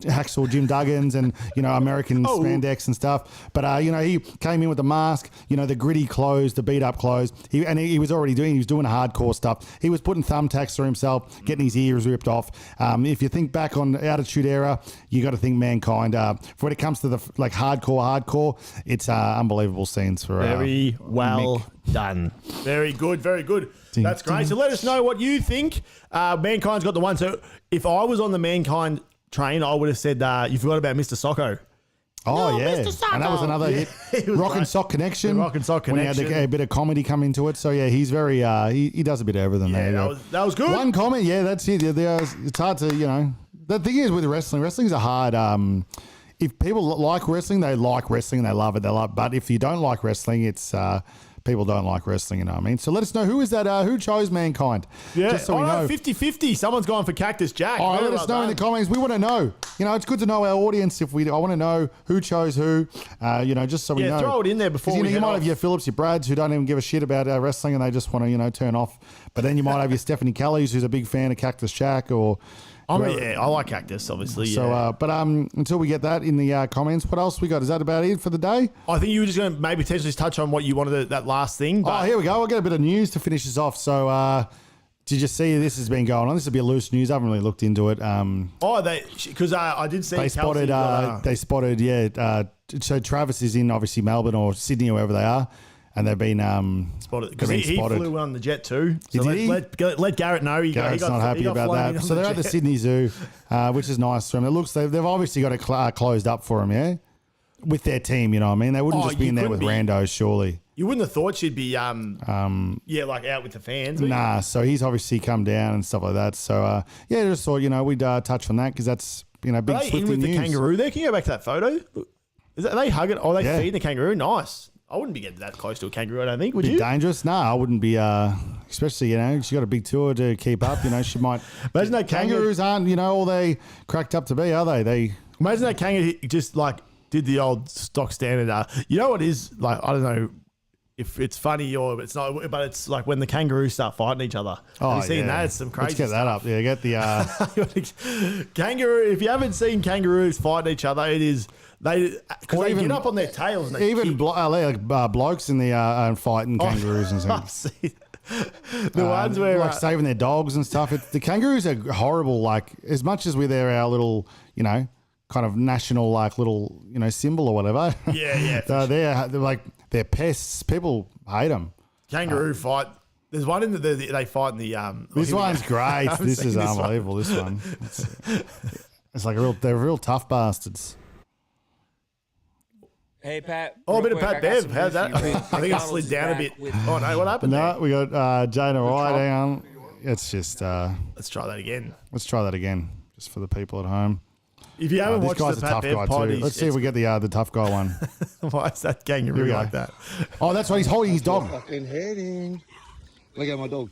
Hacksaw Jim Duggins and American spandex and stuff. But he came in with the mask, the gritty clothes, the beat up clothes. He was doing hardcore stuff. He was putting thumbtacks through himself, getting his ears ripped off. If you think back on the Attitude Era, you got to think Mankind. For when it comes to the like hardcore, it's unbelievable scenes for very well Mick. done. Very good, very good. That's great. So let us know what you think. Mankind's got the one. So if I was on the Mankind train, I would have said you forgot about Mr. Socko. Oh, yeah. And that was another hit. Rock and Sock Connection. The Rock and Sock Connection. When he had a bit of comedy come into it. So, yeah, he's very, he does a bit of everything there. That was good. One comment, that's it. It's hard to, the thing is with wrestling's a hard, if people like wrestling, they like wrestling and they love it. But if you don't like wrestling, it's, people don't like wrestling, you know what I mean? So let us know, who is that? Who chose Mankind? Yeah, just so we know. 50-50. Someone's gone for Cactus Jack. All right, let us know in the comments. We want to know. It's good to know our audience. I want to know who chose who, just so we know. Yeah, throw it in there before we you might have your Phillips, your Brads, who don't even give a shit about wrestling and they just want to, turn off. But then you might have your Stephanie Kelly's, who's a big fan of Cactus Jack, or... I like Cactus, obviously. So, but until we get that in the comments, what else we got? Is that about it for the day? I think you were just going to maybe potentially touch on what you wanted, that last thing. But here we go. I'll get a bit of news to finish this off. So, did you see this has been going on? This will be a loose news. I haven't really looked into it. Because I did see they spotted. So Travis is in obviously Melbourne or Sydney or wherever they are. And they've been spotted because he flew on the jet too. So let Garrett know. Garrett's not happy about that. So they're at the Sydney Zoo, which is nice for him. They've obviously got it closed up for him, yeah, with their team. You know what I mean? They wouldn't just be in there with randos, surely. You wouldn't have thought she'd be like out with the fans. Nah, so he's obviously come down and stuff like that. So just thought we'd touch on that because that's big Swifty with news. The kangaroo there. Can you go back to that photo? Are they hugging? Oh, they feeding the kangaroo. Nice. I wouldn't be getting that close to a kangaroo, I don't think. Would you? Dangerous? No, I wouldn't be. Especially, she's got a big tour to keep up. She might. Imagine that kangaroos aren't, all they cracked up to be, are they? Imagine that kangaroo just like did the old stock standard. You know what is like? I don't know if it's funny or it's not, but it's like when the kangaroos start fighting each other. Have you seen that? It's some crazy. Let's get that up. Yeah, get the kangaroo. If you haven't seen kangaroos fight each other, it is. They get up on their tails and they even blokes in the fighting kangaroos and stuff. The ones where like saving their dogs and stuff. The kangaroos are horrible. Like as much as they're our little, kind of national little symbol or whatever. Yeah. They're like they're pests. People hate them. Kangaroo fight. There's one in they fight in the. This one's great. This is unbelievable. This one. It's like they're real tough bastards. Hey, Pat. Oh, a bit of real quick, Pat I got Bev. some How's that? news for you, I think I slid down a bit. Oh no, what happened? No, we got Jana White. Hang on. It's just. Let's try that again. Let's try that again, just for the people at home. If you haven't This watched guy's the a Pat tough Bev guy pod, too. Let's see if we get the tough guy one. Why is that Here kangaroo we go. like that? Oh, that's right. He's holding his dog. Fucking heading. Look at my dog.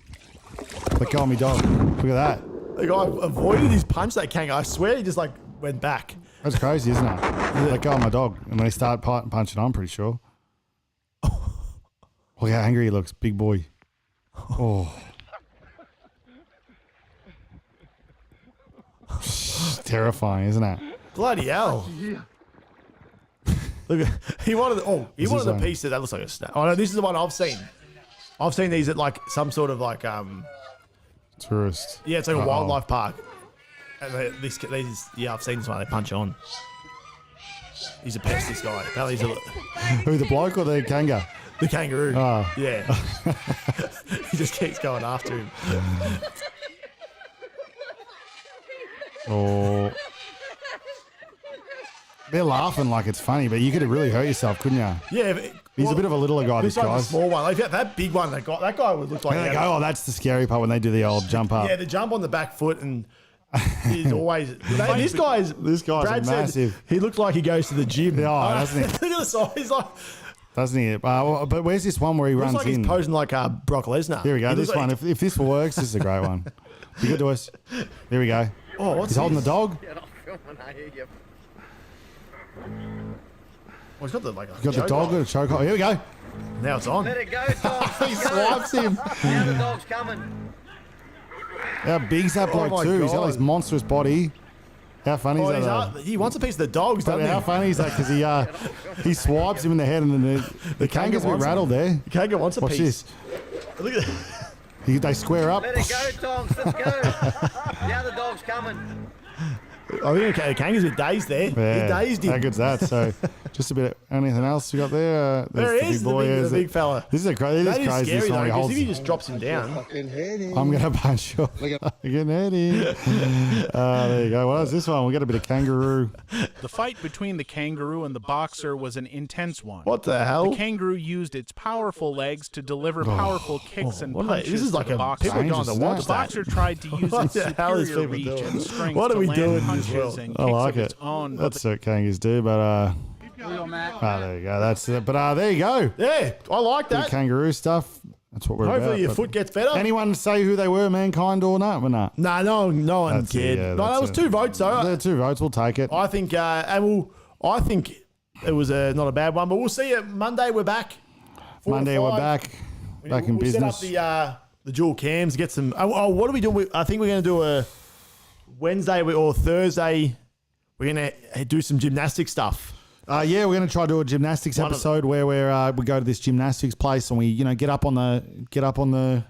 Let go of me dog. Look at that. The guy avoided his punch. That kangaroo. I swear he just like went back. That's crazy, isn't it? Let go of my dog. And when he start punching, I'm pretty sure. Look how angry he looks. Big boy. Oh. Terrifying, isn't it? Bloody hell! Look, he wanted. He wanted a one? piece that looks like a snake. Oh no, this is the one I've seen. I've seen these at like some sort of like Tourist. yeah, it's like a wildlife park. And these I've seen this one. They punch on. He's a pest. This guy. Apparently, he's Who, the bloke or the kanga? the kangaroo. Oh. Yeah. He just keeps going after him. Oh. They're laughing like it's funny, but you could have really hurt yourself, couldn't you? Yeah. He's a bit of a littler guy, this This one's guy. a small one. Like that big one, that guy would look like. And he they had- go, oh, that's the scary part when they do the old jump up. Yeah, the jump on the back foot and he's always. This guy's Brad said massive. he looks like he goes to the gym. Yeah, doesn't he? Look at the size. He's like Doesn't he? But where's this one where he looks runs like in? he's posing like Brock Lesnar. Here we go. He This looks one. like- If this works, this is a great one. Be good to us. Here we go. Oh, what's He's holding the this? dog. Oh, he's got the He's got the dog with a choke. Here we go. Now it's on. Let it go, Tom. He swipes him. Now the dog's coming. How big's that bloke my too? He's got God. this monstrous body. How funny Oh, is that? he wants a piece of the dogs, But doesn't how he? funny is that? Because he swipes him in the head, and then the kangaroo's a bit wants rattled there. The kangaroo wants a Watch piece. this. Look at They square up. Let it go, Tom. Let's go. Now the dog's coming. I think the kangaroo's a bit dazed there. Yeah, He dazed how him. good's that? So, just a bit. Anything else you got there? There he is, the big fella. This is a crazy. That This is crazy. scary This though, one he because holds. if he just drops him down. Fucking heading. I'm gonna punch you. Getting heady. There you go. What is this one? We got a bit of kangaroo. The fight between the kangaroo and the boxer was an intense one. What the hell? The kangaroo used its powerful legs to deliver powerful kicks and What are they- punches this is to like the a boxer. people going to Dangerous, watch isn't The it? boxer tried to use What its the hell is superior people reach doing? and strength What are to we land doing in punches this world? and I kicks like of it. its own. But That's what kangaroos do, but there you go. That's it. But there you go. Yeah, I like Bit of that. kangaroo stuff. That's what we're about. Hopefully your but foot gets better. Anyone say who they were, Mankind or not? Or not? Nah, no one That's it, cared. yeah, No, that's that was it. 2 votes though. There are 2 votes. We'll take it. I think, I think it was not a bad one, but we'll see you Monday. We're back. 4 to Monday we're 5. back in we business. set up the dual cams, get some. What are we doing? I think we're going to do a Wednesday or Thursday. We're going to do some gymnastic stuff. Yeah, we're going to try to do a gymnastics One of episode where we go to this gymnastics place and we get up on the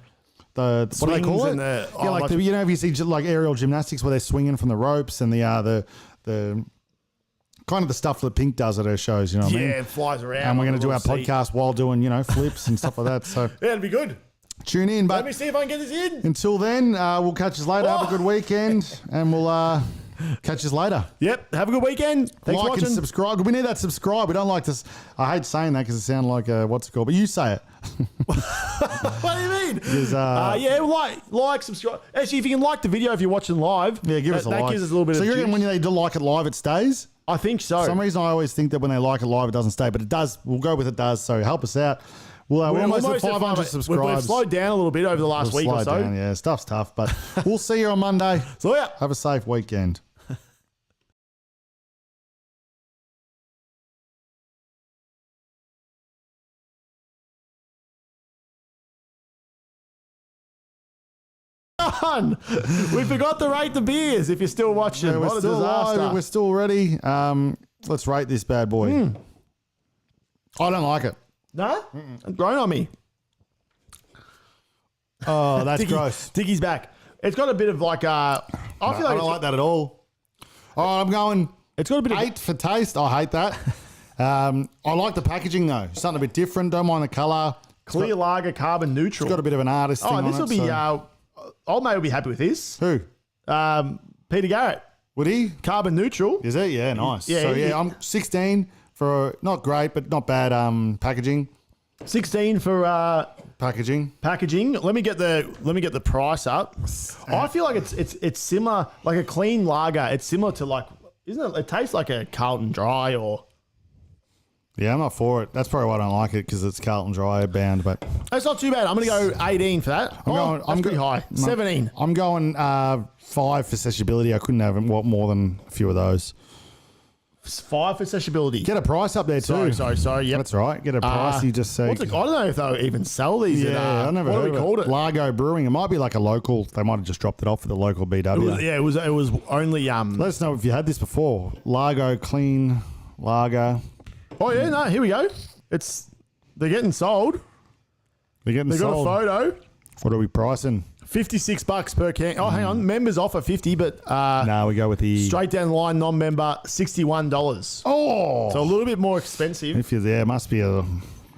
what do they call Swings it? and the- Yeah, like if you see like aerial gymnastics where they're swinging from the ropes and the kind of the stuff that Pink does at her shows. You know what I mean? Yeah, it flies around. And we're on going to do a our little seat. podcast while doing flips and stuff like that. So Yeah, it'll be good. tune in. Let But me see if I can get this in. until then, we'll catch you later. Have a good weekend, and we'll catch you later. Yep. Have a good weekend. Thanks for Like watching. and subscribe. We need that subscribe. We don't like this. I hate saying that because it sounds like what's it called? But you say it. What do you mean? Yeah, like, subscribe. Actually, if you can like the video if you're watching live, Yeah, give us a like. That gives us a little bit so of you reckon juice. when they do like it live, it stays? I think so. For some reason, I always think that when they like it live, it doesn't stay, but it does. We'll go with it does. So help us out. We're almost at 500 subscribers. We've slowed down a little bit over the last We'll week or slow so. down, yeah, stuff's tough, but we'll see you on Monday. So yeah. Have a safe weekend. We forgot to rate the beers if you're still watching. Yeah, we're what a still disaster. live. We're still ready. Let's rate this bad boy. I don't like it. No? Grown on me. Oh, that's Dicky, gross. Dicky's back. It's got a bit of like I feel I like don't it's, like that at all. Oh, I'm going it's got a bit of 8 for taste. I hate that. I like the packaging though. Something a bit different. Don't mind the colour. Clear lager, carbon neutral. It's got a bit of an artist thing on this will it, be. so- Old mate will be happy with this. Who? Peter Garrett. Would he? Carbon neutral. Is it? Yeah, nice. Yeah, So, he- I'm 16 for not great, but not bad packaging. 16 for Packaging. packaging. Let me get the price up. I feel like it's similar, like a clean lager. It's similar to like, isn't it? It tastes like a Carlton Dry or. Yeah, I'm not for it. That's probably why I don't like it, because it's Carlton Dry bound, but It's not too bad. I'm going to go 18 for that. That's pretty high. 17. I'm going 5 for sessionability. I couldn't have more than a few of those. 5 for sessionability. Get a price up there too. Sorry. Yep. That's right. Get a price. You just say. I don't know if they'll even sell these. Yeah, I never what heard do we of called it? Largo Brewing. It might be like a local. They might have just dropped it off for the local BW. It was only Let us know if you had this before. Largo Clean Lager. Oh yeah, no, here we go. They're getting sold. They're getting They got sold. a photo. What are we pricing? $56 per can. Oh, hang on. Members offer 50, but No, we go with the straight down the line, non-member, $61. Oh, So a little bit more expensive. if you're there, it must be a.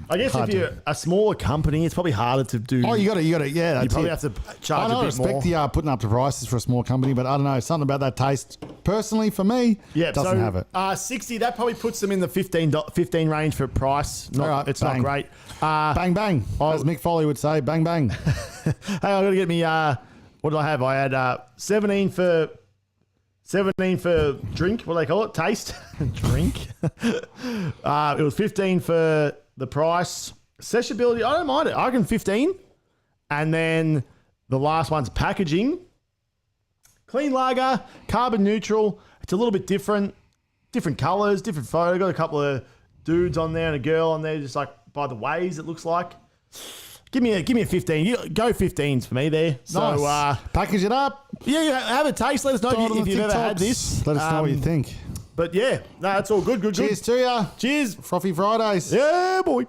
I guess hard if you're a smaller company, it's probably harder to do. Oh, you got to. Yeah, that's you probably it. have to charge I a bit respect more. the putting up the prices for a small company, but I don't know, something about that taste. Personally, for me, doesn't have it. 60. That probably puts them in the 15 range for price. All right, it's bang. not great. Bang bang, as Mick Foley would say, bang bang. Hey, I got to get me. What did I have? I had 17 for drink. What do they call it? Taste drink. It was 15 for the price. Sessionability. I don't mind it. I reckon 15. And then the last one's packaging. Clean lager, carbon neutral. It's a little bit different. Different colours, different photo. Got a couple of dudes on there and a girl on there, just like by the waves. It looks like. Give me a 15. Go 15s for me there. Nice. So Package it up. yeah, have a taste. Let us know Throw it on if the you've ever had TikToks. this. Let us know what you think. But yeah, no, it's all good. Cheers to ya. Cheers. Frothy Fridays. Yeah, boy.